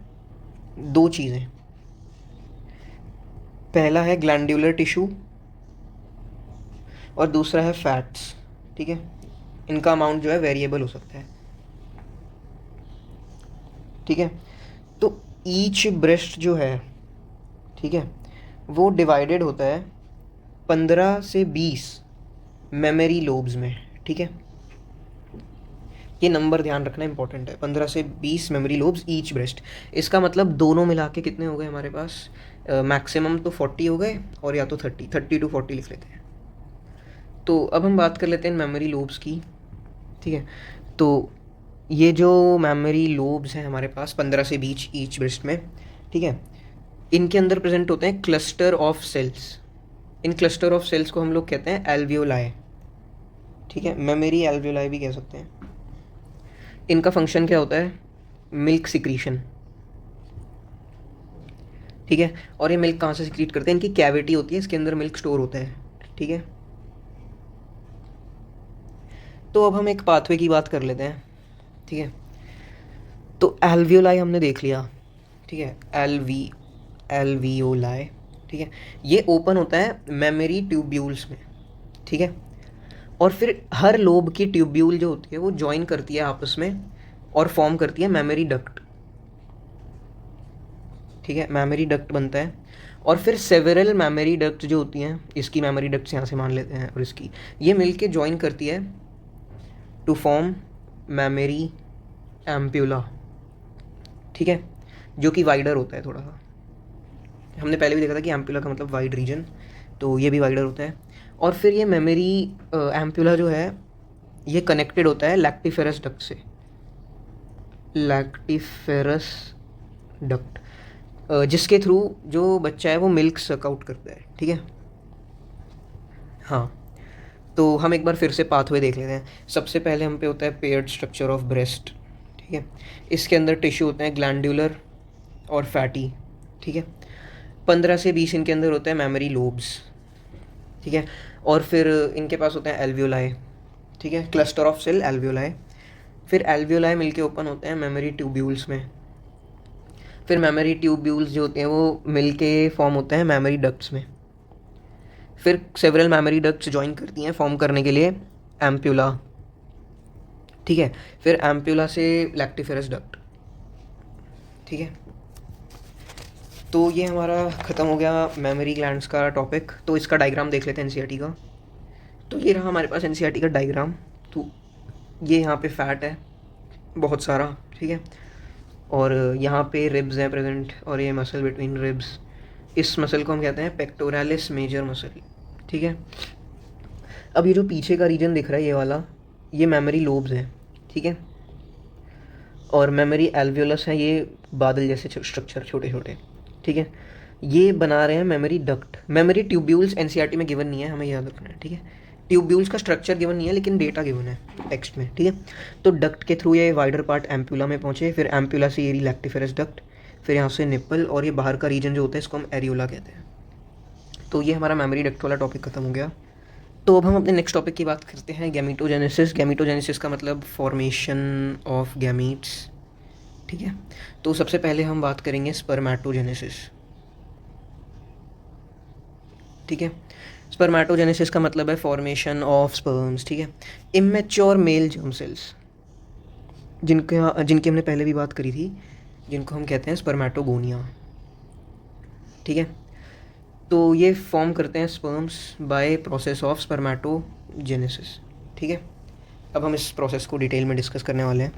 दो चीज़ें, पहला है ग्लैंडुलर टिश्यू और दूसरा है फैट्स, ठीक है। इनका अमाउंट जो है वेरिएबल हो सकता है, ठीक है। तो ईच ब्रेस्ट जो है, ठीक है, वो डिवाइडेड होता है 15 से 20 मेमोरी लोब्स में, ठीक है। ये नंबर ध्यान रखना इंपॉर्टेंट है, 15 से 20 मेमोरी लोब्स ईच ब्रेस्ट। इसका मतलब दोनों मिला के कितने हो गए हमारे पास, मैक्सिमम तो 40 हो गए, और या तो 30 to 40 लिख लेते हैं। तो अब हम बात कर लेते हैं मेमोरी लोब्स की, ठीक है। तो ये जो मेमोरी लोब्स हैं हमारे पास 15 से 20 ईच ब्रेस्ट में, ठीक है, इनके अंदर प्रेजेंट होते हैं क्लस्टर ऑफ सेल्स। इन क्लस्टर ऑफ सेल्स को हम लोग कहते हैं एल्वियोलाई, ठीक है, मेमोरी एल्वियोलाई भी कह सकते हैं। इनका फंक्शन क्या होता है, मिल्क सिक्रीशन, ठीक है। और ये मिल्क कहाँ से सिक्रीट करते हैं, इनकी कैविटी होती है, इसके अंदर मिल्क स्टोर होता है, ठीक है। तो अब हम एक पाथवे की बात कर लेते हैं, ठीक है। तो एल्वियोलाई हमने देख लिया, ठीक है, एल्वियोलाई, ठीक है, ये ओपन होता है मेमोरी ट्यूब्यूल्स में, ठीक है। और फिर हर लोब की ट्यूब्यूल जो होती है वो ज्वाइन करती है आपस में और फॉर्म करती है मेमोरी डक्ट, ठीक है, मेमोरी डक्ट बनता है। और फिर सेवरल मेमोरी डक्ट जो होती हैं, इसकी मेमोरी डक्ट्स यहाँ से मान लेते हैं, और इसकी ये मिलके ज्वाइन करती है टू फॉर्म मेमोरी एम्प्यूला, ठीक है, जो कि वाइडर होता है थोड़ा सा। हमने पहले भी देखा था कि एम्प्यूला का मतलब वाइड रीजन, तो ये भी वाइडर होता है। और फिर ये मेमोरी एम्प्यूला जो है ये कनेक्टेड होता है लैक्टिफेरस डक्ट से, लैक्टिफेरस डक्ट, जिसके थ्रू जो बच्चा है वो मिल्क सक आउट करता है, ठीक है। हाँ, तो हम एक बार फिर से पाथवे देख लेते हैं। सबसे पहले हम पे होता है पेयर्ड स्ट्रक्चर ऑफ ब्रेस्ट, ठीक है। इसके अंदर टिश्यू होते हैं ग्लैंडुलर और फैटी, ठीक है। 15 से 20 इनके अंदर होता है मेमोरी लोब्स, ठीक है। और फिर इनके पास होते हैं एल्वियोलाई, ठीक है, क्लस्टर ऑफ सेल एल्वियोलाई। फिर एल्वियोलाई मिलके ओपन होते हैं मेमोरी ट्यूब्यूल्स में। फिर मेमोरी ट्यूब्यूल्स जो होते हैं वो मिलके फॉर्म होते हैं मेमोरी डक्ट्स में। फिर सेवरल मेमोरी डक्ट्स ज्वाइन करती हैं फॉर्म करने के लिए एम्प्यूला, ठीक है। फिर एम्प्यूला से लैक्टिफेरस डक्ट, ठीक है। तो ये हमारा ख़त्म हो गया मेमोरी ग्लैंड्स का टॉपिक। तो इसका डायग्राम देख लेते हैं एनसीईआरटी का। तो ये रहा हमारे पास एनसीईआरटी का डायग्राम। तो ये यहाँ पे फैट है बहुत सारा, ठीक है। और यहाँ पे रिब्स हैं प्रेजेंट, और ये मसल बिटवीन रिब्स, इस मसल को हम कहते हैं पेक्टोरालिस मेजर मसल, ठीक है। अब ये जो पीछे का रीजन दिख रहा है ये वाला, ये मेमोरी लोब्स हैं, ठीक है। और मेमोरी एल्वियोलस है, ये बादल जैसे स्ट्रक्चर छोटे छोटे, ठीक है। ये बना रहे हैं memory duct. Mammary tubules NCERT में गिवन नहीं है, हमें याद रखना है, ठीक है। ट्यूब्यूल्स का स्ट्रक्चर गिवन नहीं है लेकिन डेटा गिवन है टेक्स्ट में, ठीक है। तो डक्ट के थ्रू ये वाइडर पार्ट एम्पुला में पहुँचे, फिर एम्पुला से ये लैक्टिफेरस डक्ट, फिर यहाँ से निप्पल, और ये बाहर का रीजन जो होता है इसको हम एरियोला कहते हैं। तो ये हमारा मेमोरी डक्ट वाला टॉपिक खत्म हो गया। तो अब हम अपने नेक्स्ट टॉपिक की बात करते हैं, गैमीटोजेनेसिस। गैमीटोजेनेसिस का मतलब फॉर्मेशन ऑफ गैमीट्स, ठीक है। तो सबसे पहले हम बात करेंगे स्पर्मेटोजेनेसिस, ठीक है। स्पर्मेटोजेनेसिस का मतलब है फॉर्मेशन ऑफ स्पर्म्स, ठीक है। इमेच्योर मेल जर्म सेल्स, जिनकी हमने पहले भी बात करी थी, जिनको हम कहते हैं स्पर्मेटोगोनिया, ठीक है। तो ये फॉर्म करते हैं sperms by process of spermatogenesis, ठीक है। अब हम इस प्रोसेस को डिटेल में डिस्कस करने वाले हैं।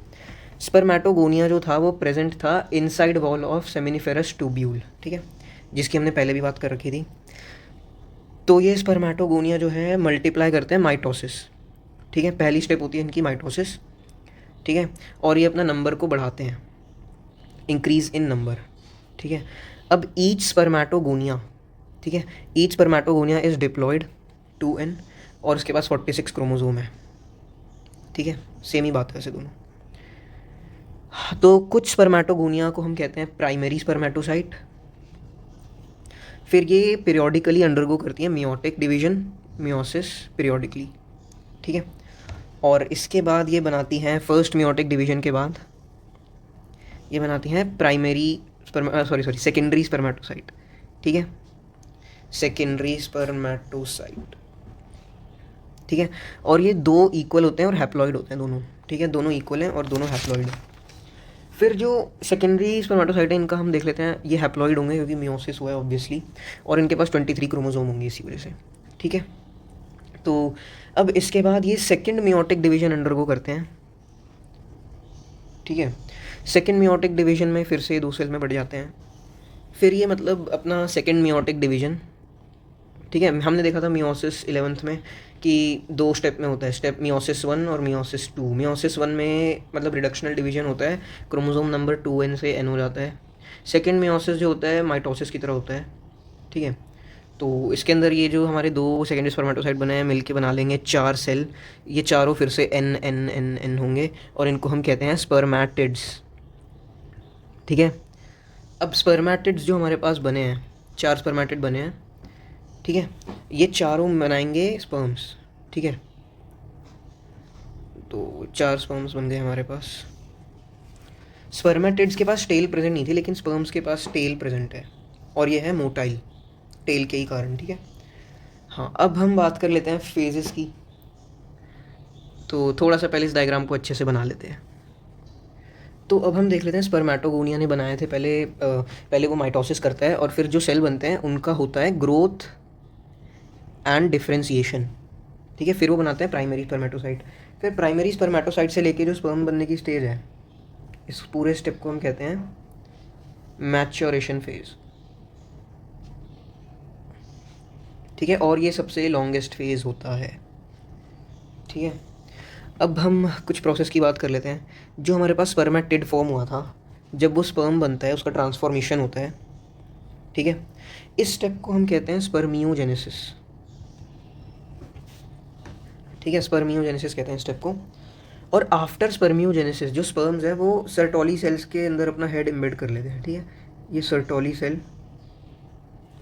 स्पर्मेटोगोनिया जो था वो प्रेजेंट था inside wall of seminiferous tubule, ठीक है, जिसकी हमने पहले भी बात कर रखी थी। तो ये स्पर्मेटोगोनिया जो है मल्टीप्लाई करते हैं माइटोसिस, ठीक है। पहली स्टेप होती है इनकी माइटोसिस, ठीक है। और ये अपना नंबर को बढ़ाते हैं, इंक्रीज इन नंबर, ठीक है। अब ईच स्पर्मेटोगोनिया, ठीक है, each spermatogonia is diploid 2n, और उसके पास 46 क्रोमोसोम है, ठीक है। सेम ही बात है वैसे दोनों। तो कुछ स्पर्मेटोगोनिया को हम कहते हैं प्राइमरी स्पर्मेटोसाइट, फिर ये पीरियोडिकली अंडरगो करती है मियोटिक डिवीजन, मियोसिस पीरियोडिकली, ठीक है। और इसके बाद ये बनाती हैं फर्स्ट मियोटिक डिवीजन के बाद ये बनाती हैं सेकेंडरी स्पर्मेटोसाइट, ठीक है, सेकेंडरी स्पर्मेटोसाइट, ठीक है। और ये दो इक्वल होते हैं और हैप्लॉइड होते हैं दोनों, ठीक है, दोनों इक्वल हैं और दोनों हैप्लॉइड हैं। फिर जो सेकेंडरी स्पर्मेटोसाइट है इनका हम देख लेते हैं, ये हैप्लॉइड होंगे क्योंकि मियोसिस हुआ है ऑब्वियसली, और इनके पास 23 क्रोमोसोम होंगे इसी वजह से, ठीक है। तो अब इसके बाद ये सेकेंड मियोटिक डिवीजन अंडरगो करते हैं, ठीक है। सेकेंड मियोटिक डिवीजन में फिर से 2 सेल में बढ़ जाते हैं। फिर ये मतलब अपना सेकेंड मियोटिक डिवीजन, ठीक है, हमने देखा था मियोसिस 11th में कि 2 स्टेप में होता है, स्टेप मियोसिस 1 और मियोसिस 2। मियोसिस 1 में मतलब रिडक्शनल डिवीजन होता है, क्रोमोसोम नंबर 2n से n हो जाता है। सेकेंड मियोसिस जो होता है माइटोसिस की तरह होता है, ठीक है। तो इसके अंदर ये जो हमारे 2 सेकेंडरी स्पर्मेटोसाइट बने हैं मिलके बना लेंगे 4 सेल, ये चारों फिर से n n n n होंगे, और इनको हम कहते हैं स्पर्मेटिड्स, ठीक है। अब स्पर्मेटिड्स जो हमारे पास बने हैं, 4 स्पर्मेटिड बने हैं, ठीक है, ये चारों बनाएंगे स्पर्म्स, ठीक है। तो 4 स्पर्म्स बन गए हमारे पास। स्पर्मेटिड्स के पास टेल प्रेजेंट नहीं थी लेकिन स्पर्म्स के पास टेल प्रेजेंट है, और ये है मोटाइल टेल के ही कारण, ठीक है। हाँ, अब हम बात कर लेते हैं फेजेस की। तो थोड़ा सा पहले इस डायग्राम को अच्छे से बना लेते हैं। तो अब हम देख लेते हैं स्पर्मेटोगोनिया ने बनाए थे पहले वो माइटोसिस करता है, और फिर जो सेल बनते हैं उनका होता है ग्रोथ एंड डिफ्रेंसिएशन, ठीक है। फिर वो बनाते हैं प्राइमरी स्पर्मेटोसाइट। फिर प्राइमरी स्पर्मेटोसाइट से लेके जो स्पर्म बनने की स्टेज है, इस पूरे स्टेप को हम कहते हैं मैच्योरेशन फेज, ठीक है। और ये सबसे लॉन्गेस्ट फेज होता है, ठीक है। अब हम कुछ प्रोसेस की बात कर लेते हैं। जो हमारे पास स्पर्मेटिड फॉर्म हुआ था, जब वो स्पर्म बनता है उसका ट्रांसफॉर्मेशन होता है, ठीक है। इस स्टेप को हम कहते हैं स्पर्मियोजेनेसिस, ठीक है, स्पर्मियोजेनेसिस कहते हैं स्टेप को। और आफ्टर स्पर्मियोजेनेसिस जो स्पर्म्स है वो सर्टोली सेल्स के अंदर अपना हेड एम्बेड कर लेते हैं, ठीक है। ये सर्टोली सेल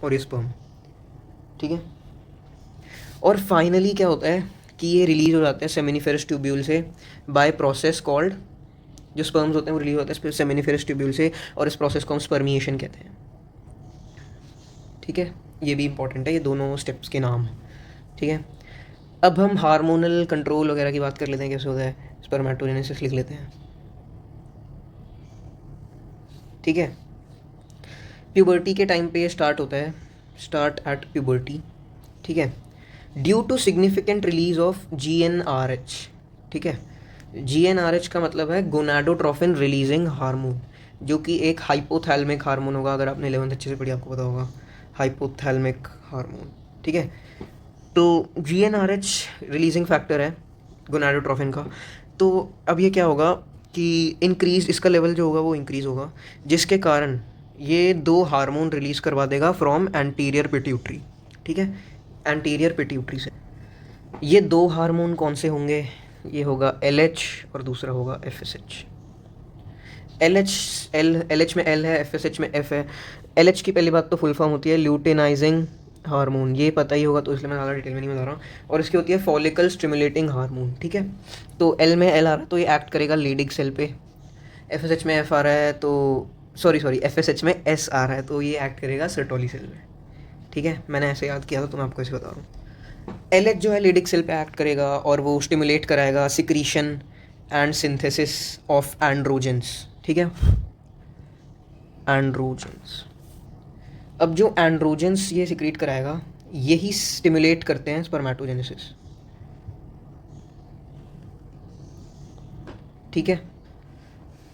और ये स्पर्म, ठीक है। और फाइनली क्या होता है कि ये रिलीज हो जाते हैं सेमिनिफेरस ट्यूब्यूल से बाय प्रोसेस कॉल्ड, जो स्पर्म्स होते हैं वो रिलीज होते हैं सेमिनिफेरस ट्यूब्यूल से, और इस प्रोसेस को हम स्पर्मिएशन कहते हैं, ठीक है। ये भी इंपॉर्टेंट है, ये दोनों स्टेप्स के नाम, ठीक है। अब हम हार्मोनल कंट्रोल वगैरह की बात कर लेते हैं, कैसे होता है। स्पर्मेटोजेनेसिस लिख लेते हैं, ठीक है। प्यूबर्टी के टाइम पे ये स्टार्ट होता है, स्टार्ट एट प्यूबर्टी, ठीक है, due to significant release of GnRH, ठीक है। GnRH का मतलब है गोनाडोट्रोफिन रिलीजिंग हार्मोन। जो कि एक हाइपोथैलेमिक हार्मोन होगा। अगर आपने 11th अच्छे से पढ़ी आपको पता होगा हाइपोथैलेमिक हार्मोन, ठीक है। तो GnRH रिलीजिंग फैक्टर है गोनाडोट्रोफिन का। तो अब ये क्या होगा कि इंक्रीज, इसका लेवल जो होगा वो इंक्रीज़ होगा, जिसके कारण ये दो हार्मोन रिलीज़ करवा देगा फ्रॉम एंटीरियर पिट्यूटरी, ठीक है, एंटीरियर पिट्यूटरी से। ये दो हार्मोन कौन से होंगे? ये होगा LH और दूसरा होगा FSH। LH में L है, FSH में F है। LH की पहली बात तो फुल फॉर्म होती है ल्यूटेनाइजिंग हार्मोन, ये पता ही होगा तो इसलिए मैं ज़्यादा डिटेल में नहीं बता रहा हूँ। और इसकी होती है फॉलिकल स्टिमुलेटिंग हार्मोन, ठीक है। तो L में L आ रहा है तो ये एक्ट करेगा लीडिंग सेल पे। FSH में F आ रहा है तो सॉरी FSH में S आ रहा है तो ये एक्ट करेगा सर्टोली सेल में, ठीक है। मैंने ऐसे याद किया था तो मैं आपको ऐसे बता रहा हूँ। LH जो है लीडिंग सेल पे एक्ट करेगा और वो स्टिमुलेट कराएगा secretion and synthesis of androgens, ठीक है, एंड्रोजेंस। अब जो एंड्रोजेंस ये सिक्रीट कराएगा यही स्टिमुलेट करते हैं स्पर्मेटोजेनेसिस, ठीक है।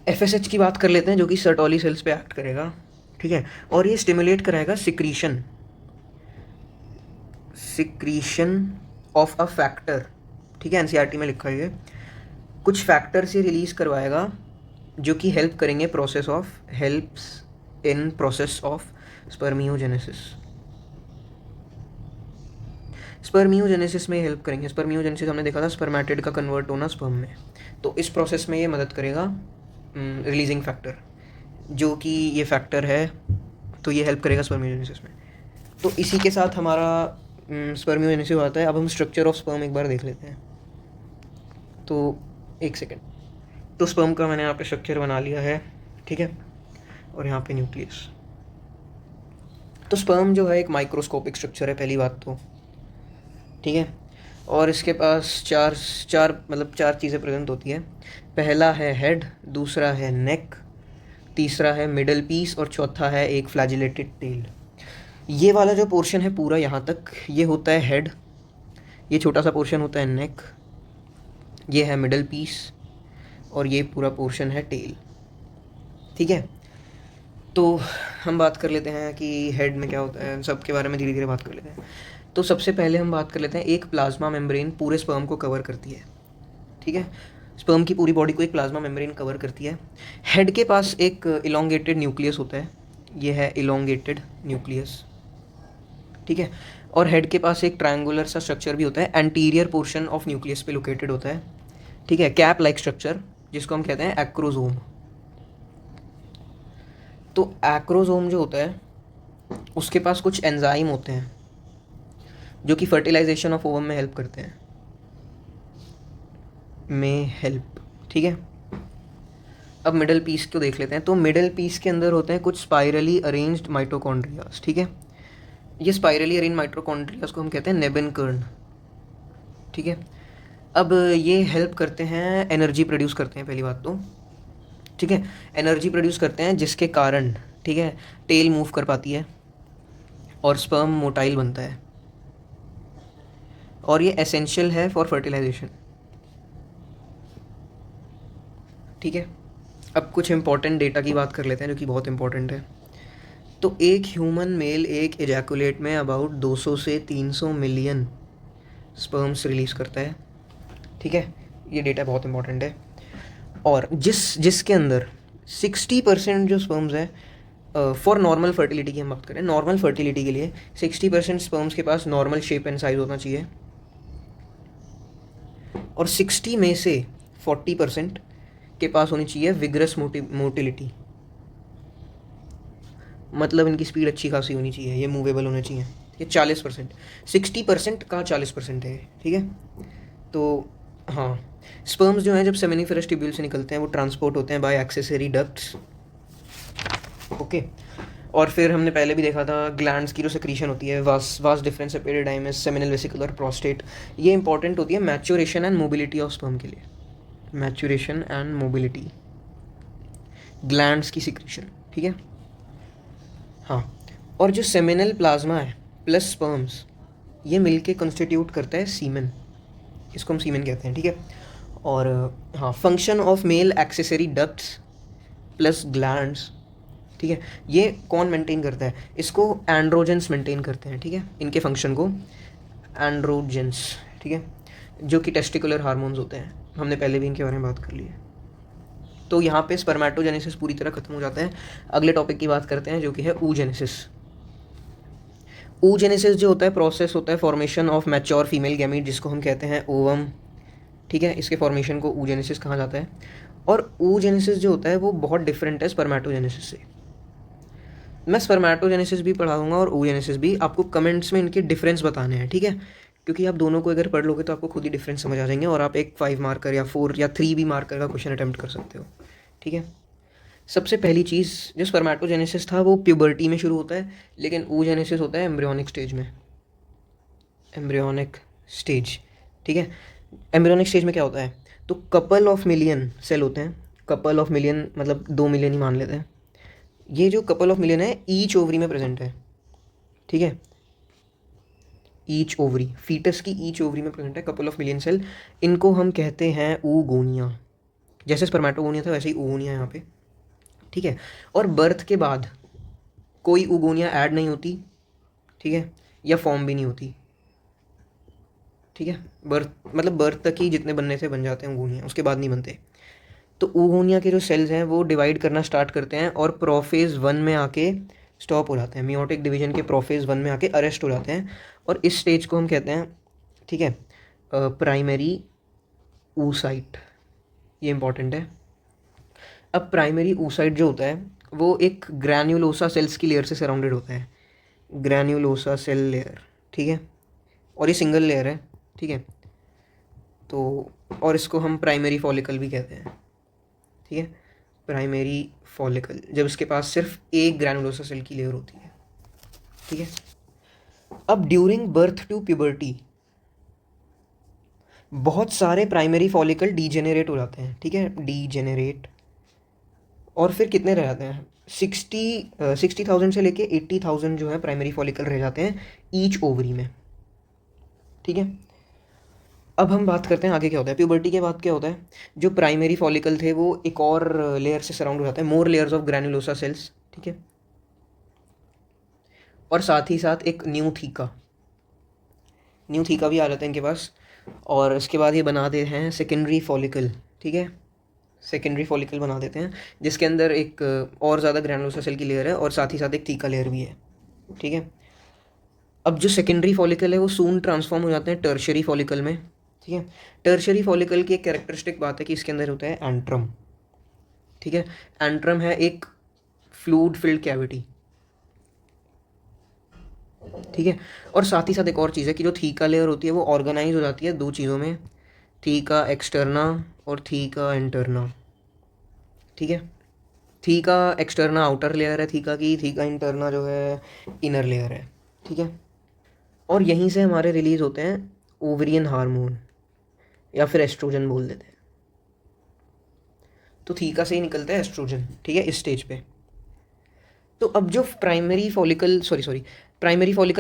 FSH की बात कर लेते हैं जो कि सर्टोली सेल्स पे एक्ट करेगा, ठीक है, और ये स्टिमुलेट कराएगा सिक्रीशन ऑफ अ फैक्टर, ठीक है। NCERT में लिखा है ये कुछ फैक्टर से रिलीज़ करवाएगा जो कि helps in process of spermiogenesis. Spermiogenesis में हेल्प करेंगे। स्पर्मियोजेनेसिस हमने देखा था स्पर्मेटिड का कन्वर्ट होना स्पर्म में, तो इस प्रोसेस में ये मदद करेगा रिलीजिंग फैक्टर, जो कि ये फैक्टर है, तो ये हेल्प करेगा स्पर्मियोजेनेसिस में। तो इसी के साथ हमारा स्पर्मियोजेनेसिस आता है। अब हम स्ट्रक्चर ऑफ स्पर्म एक बार देख लेते हैं। तो एक सेकेंड, तो स्पर्म का मैंने यहाँ पे स्ट्रक्चर बना लिया है, ठीक है, और यहाँ पे न्यूक्लियस। तो स्पर्म जो है एक माइक्रोस्कोपिक स्ट्रक्चर है पहली बात तो, ठीक है, और इसके पास चार चीज़ें प्रेजेंट होती है। पहला है हेड, दूसरा है नेक, तीसरा है मिडल पीस और चौथा है एक फ्लैजिलेटेड टेल। ये वाला जो पोर्शन है पूरा यहाँ तक ये होता है हेड, ये छोटा सा पोर्शन होता है नेक, ये है मिडल पीस और ये पूरा पोर्शन है टेल, ठीक है। तो हम बात कर लेते हैं कि हेड में क्या होता है, सब के बारे में धीरे धीरे बात कर लेते हैं। तो सबसे पहले हम बात कर लेते हैं, एक प्लाज्मा मेम्ब्रेन पूरे स्पर्म को कवर करती है, ठीक है। स्पर्म की पूरी बॉडी को एक प्लाज्मा मेम्ब्रेन कवर करती है। हेड के पास एक इलोंगेटेड न्यूक्लियस होता है, ये है इलोंगेटेड न्यूक्लियस, ठीक है। और हेड के पास एक ट्रायंगुलर सा स्ट्रक्चर भी होता है, एंटीरियर पोर्शन ऑफ न्यूक्लियस पे लोकेटेड होता है, ठीक है, कैप लाइक स्ट्रक्चर जिसको हम कहते हैं एक्रोजोम। तो एक्रोजोम जो होता है उसके पास कुछ एंजाइम होते हैं जो कि फर्टिलाइजेशन ऑफ ओवम में हेल्प करते हैं, ठीक है। अब मिडल पीस को देख लेते हैं। तो मिडल पीस के अंदर होते हैं कुछ स्पाइरली अरेंज्ड माइटोकॉन्ड्रियाज, ठीक है। ये स्पाइरली अरेंज्ड माइटोकॉन्ड्रियाज को हम कहते हैं नेबेनकर्न, ठीक है। अब ये हेल्प करते हैं, एनर्जी प्रोड्यूस करते हैं पहली बात तो, ठीक है, एनर्जी प्रोड्यूस करते हैं जिसके कारण, ठीक है, टेल मूव कर पाती है और स्पर्म मोटाइल बनता है और ये एसेंशियल है फॉर फर्टिलाइजेशन, ठीक है। अब कुछ इंपॉर्टेंट डेटा की बात कर लेते हैं जो कि बहुत इंपॉर्टेंट है। तो एक ह्यूमन मेल एक एजैकुलेट में अबाउट 200 से 300 मिलियन स्पर्म्स रिलीज़ करता है, ठीक है, ये डेटा बहुत इंपॉर्टेंट है। और जिसके अंदर 60% जो स्पर्म्स है फॉर नॉर्मल फर्टिलिटी की हम बात करें, नॉर्मल फर्टिलिटी के लिए 60% स्पर्म्स के पास नॉर्मल शेप एंड साइज होना चाहिए और 60 में से 40% के पास होनी चाहिए विग्रस मोटिलिटी, मतलब इनकी स्पीड अच्छी खासी होनी चाहिए, ये मूवेबल होने चाहिए। ये 40%, 60% का 40% है, ठीक है। तो हाँ, स्पर्म्स जो हैं जब सेमिनिफेरस ट्यूब्यूल से निकलते हैं वो ट्रांसपोर्ट होते हैं बाय एक्सेसरी डक्ट्स, ओके। और फिर हमने पहले भी देखा था ग्लैंड्स की जो सेक्रीशन होती है, vas deferens epididymis, seminal vesicular, prostate, ये इंपॉर्टेंट होती है maturation and mobility of sperm के लिए, मैच्योरेशन एंड मोबिलिटी, ग्लैंड्स की सिक्रीशन, ठीक है। हाँ, और जो सेमिनल प्लाज्मा है प्लस स्पर्म्स ये मिलके कंस्टिट्यूट करता है सीमेन, इसको हम सीमेन कहते हैं, ठीक है। और हाँ, function of male accessory ducts plus glands, ठीक है। ये कौन मेंटेन करता है? इसको एंड्रोजेंस मेंटेन करते हैं, ठीक है, इनके फंक्शन को एंड्रोजेंस, ठीक है, जो कि टेस्टिकुलर हार्मोन्स होते हैं। हमने पहले भी इनके बारे में बात कर ली है। तो यहाँ पे स्पर्मेटोजेनेसिस पूरी तरह खत्म हो जाता है। अगले टॉपिक की बात करते हैं जो कि है oogenesis। oogenesis जो होता है प्रोसेस होता है formation of mature female gamete, जिसको हम कहते हैं ओवम, ठीक है। इसके फॉर्मेशन को oogenesis कहा जाता है। और oogenesis जो होता है वो बहुत डिफरेंट है स्पर्मेटोजेनेसिस से। मैं स्पर्मेटोजेनेसिस भी पढ़ाऊंगा और oogenesis भी। आपको कमेंट्स में इनके डिफरेंस बताने हैं, ठीक है, क्योंकि आप दोनों को अगर पढ़ लोगे तो आपको खुद ही डिफरेंस समझ आ जाएंगे और आप एक 5 मार्कर या 4 या 3 भी मार्कर का क्वेश्चन अटैम्प्ट कर सकते हो, ठीक है। सबसे पहली चीज़, जो स्पर्मेटोजेनेसिस था वो प्यूबर्टी में शुरू होता है, लेकिन oogenesis होता है एम्ब्रियोनिक स्टेज में। एम्ब्रियोनिक स्टेज, ठीक है। एम्ब्रियोनिक स्टेज में क्या होता है? तो कपल ऑफ मिलियन सेल होते हैं। कपल ऑफ मिलियन मतलब 2 मिलियन ही मान लेते हैं। ये जो कपल ऑफ मिलियन है ईच ओवरी में प्रेजेंट है, ठीक है। ईच ओवरी, फीटस की ईच ओवरी में प्रेजेंट है कपल ऑफ मिलियन सेल। इनको हम कहते हैं oogonia। जैसे स्पर्मेटोगोनिया था वैसे ही oogonia यहाँ पे, ठीक है। और बर्थ के बाद कोई oogonia ऐड नहीं होती, ठीक है, या फॉर्म भी नहीं होती, ठीक है। बर्थ मतलब बर्थ तक ही जितने बनने से बन जाते हैं oogonia, उसके बाद नहीं बनते। तो oogonia के जो सेल्स हैं वो डिवाइड करना स्टार्ट करते हैं और प्रोफेज 1 में आके स्टॉप हो जाते हैं। मियोटिक डिवीजन के प्रोफेज 1 में आके अरेस्ट हो जाते हैं और इस स्टेज को हम कहते हैं, ठीक है, प्राइमरी oocyte। ये इंपॉर्टेंट है। अब प्राइमरी oocyte जो होता है वो एक ग्रैन्युलोसा सेल्स की लेयर से सराउंडेड होता है। ग्रैन्युलोसा सेल लेयर, ठीक है, और ये सिंगल लेयर है, ठीक है। तो और इसको हम प्राइमरी फॉलिकल भी कहते हैं, ठीक है। प्राइमरी फॉलिकल जब इसके पास सिर्फ एक ग्रैनुलोसा सेल की लेयर होती है, ठीक है। अब ड्यूरिंग बर्थ टू प्यूबर्टी बहुत सारे प्राइमरी फॉलिकल डीजेनरेट हो जाते हैं, ठीक है, डीजेनरेट। और फिर कितने रह जाते हैं? 60,000 से लेके 80,000 जो है प्राइमरी फॉलिकल रह जाते हैं ईच ओवरी में, ठीक है। अब हम बात करते हैं आगे क्या होता है। प्यूबर्टी के बाद क्या होता है? जो प्राइमरी फॉलिकल थे वो एक और लेयर से सराउंड हो जाते हैं, मोर लेयर्स ऑफ ग्रैनुलोसा सेल्स, ठीक है। और साथ ही साथ एक न्यू थीका भी आ जाता है इनके पास। और इसके बाद ये बनाते हैं सेकेंडरी फॉलिकल, ठीक है। सेकेंडरी फॉलिकल बना देते हैं जिसके अंदर एक और ज़्यादा ग्रैनुलोसा सेल की लेयर है और साथ ही साथ एक थीका लेयर भी है, ठीक है। अब जो सेकेंडरी फॉलिकल है वो सून ट्रांसफॉर्म हो जाते हैं टर्शरी फॉलिकल में, ठीक है। टर्शरी फॉलिकल की एक कैरेक्टरिस्टिक बात है कि इसके अंदर होता है एंट्रम, ठीक है। एंट्रम है एक फ्लूइड फिल्ड कैविटी, ठीक है। और साथ ही साथ एक और चीज़ है कि जो थीका लेयर होती है वो ऑर्गेनाइज हो जाती है 2 चीज़ों में, थीका एक्सटर्ना और थीका इंटरना, ठीक है। थीका एक्सटर्ना आउटर लेयर है थीका की, थीका इंटरना जो है इनर लेयर है, ठीक है। और यहीं से हमारे रिलीज़ होते हैं ओवरियन हार्मोन या फिर एस्ट्रोजन बोल देते हैं। तो थीका से ही निकलता है एस्ट्रोजन, ठीक है, इस स्टेज पे। तो अब जो प्राइमरी फॉलिकल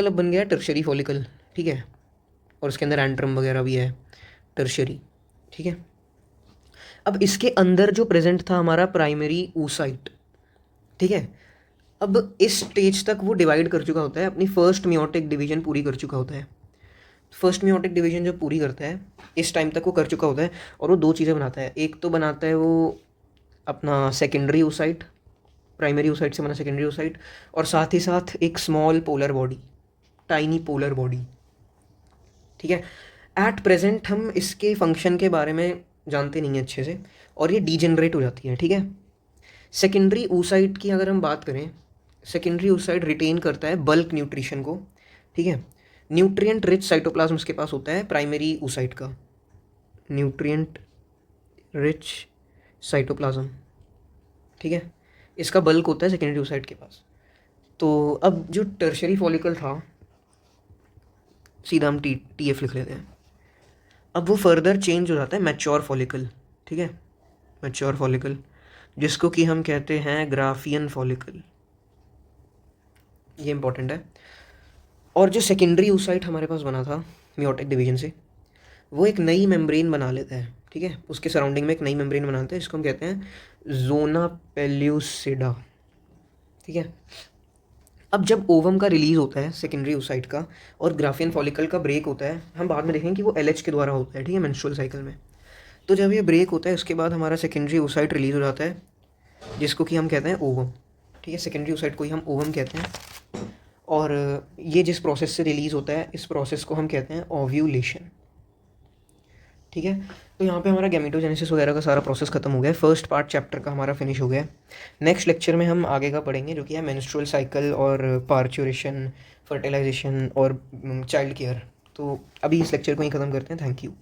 अब बन गया टर्शरी फॉलिकल, ठीक है। और उसके अंदर एंट्रम वगैरह भी है टर्शरी, ठीक है। अब इसके अंदर जो प्रेजेंट था हमारा प्राइमरी oocyte, ठीक है। अब इस स्टेज तक वो डिवाइड कर चुका होता है, अपनी फर्स्ट मियोटिक डिवीजन पूरी कर चुका होता है। फर्स्ट मियोटिक डिवीजन जब पूरी करता है इस टाइम तक वो कर चुका होता है और वो 2 चीज़ें बनाता है। एक तो बनाता है वो अपना सेकेंडरी oocyte, प्राइमरी oocyte से बना सेकेंडरी oocyte, और साथ ही साथ एक small polar body, tiny polar body, ठीक है। एट प्रेजेंट हम इसके फंक्शन के बारे में जानते नहीं हैं अच्छे से और ये डीजेनरेट हो जाती है, ठीक है। सेकेंडरी oocyte की अगर हम बात करें, सेकेंडरी oocyte रिटेन करता है बल्क न्यूट्रिशन को, ठीक है। न्यूट्रिएंट रिच साइटोप्लाज्म इसके पास होता है प्राइमरी oocyte का, न्यूट्रिएंट रिच साइटोप्लाज्म, ठीक है। इसका बल्क होता है सेकेंडरी oocyte के पास। तो अब जो टर्शरी फॉलिकल था, सीधा हम टी एफ लिख लेते हैं। अब वो फर्दर चेंज हो जाता है मैच्योर फॉलिकल, ठीक है, मैच्योर फॉलिकल, जिसको कि हम कहते हैं ग्राफियन फॉलिकल। ये इंपॉर्टेंट है। और जो सेकेंडरी oocyte हमारे पास बना था मियोटिक डिवीजन से, वो एक नई मेम्ब्रेन बना लेता है, ठीक है, उसके सराउंडिंग में एक नई मेम्ब्रेन बनाते हैं जिसको हम कहते हैं जोना पेल्यूसिडा। ठीक है, अब जब ओवम का रिलीज होता है सेकेंडरी oocyte का और ग्राफियन फॉलिकल का ब्रेक होता है, हम बाद में देखेंगे कि वो LH के द्वारा होता है, ठीक है, मेंस्ट्रुअल साइकिल में। तो जब ये ब्रेक होता है उसके बाद हमारा सेकेंडरी oocyte रिलीज हो जाता है जिसको कि हम कहते हैं ओवम। ठीक है, सेकेंडरी oocyte को ही हम ओवम कहते हैं। और ये जिस प्रोसेस से रिलीज़ होता है इस प्रोसेस को हम कहते हैं ओव्यूलेशन। ठीक है, तो यहाँ पे हमारा गैमेटोजेनेसिस वगैरह का सारा प्रोसेस खत्म हो गया है। फर्स्ट पार्ट चैप्टर का हमारा फिनिश हो गया है। नेक्स्ट लेक्चर में हम आगे का पढ़ेंगे जो कि है मेंस्ट्रुअल साइकिल और पार्चुरेशन, फर्टिलाइजेशन और चाइल्ड केयर। तो अभी इस लेक्चर को ही ख़त्म करते हैं। Thank you.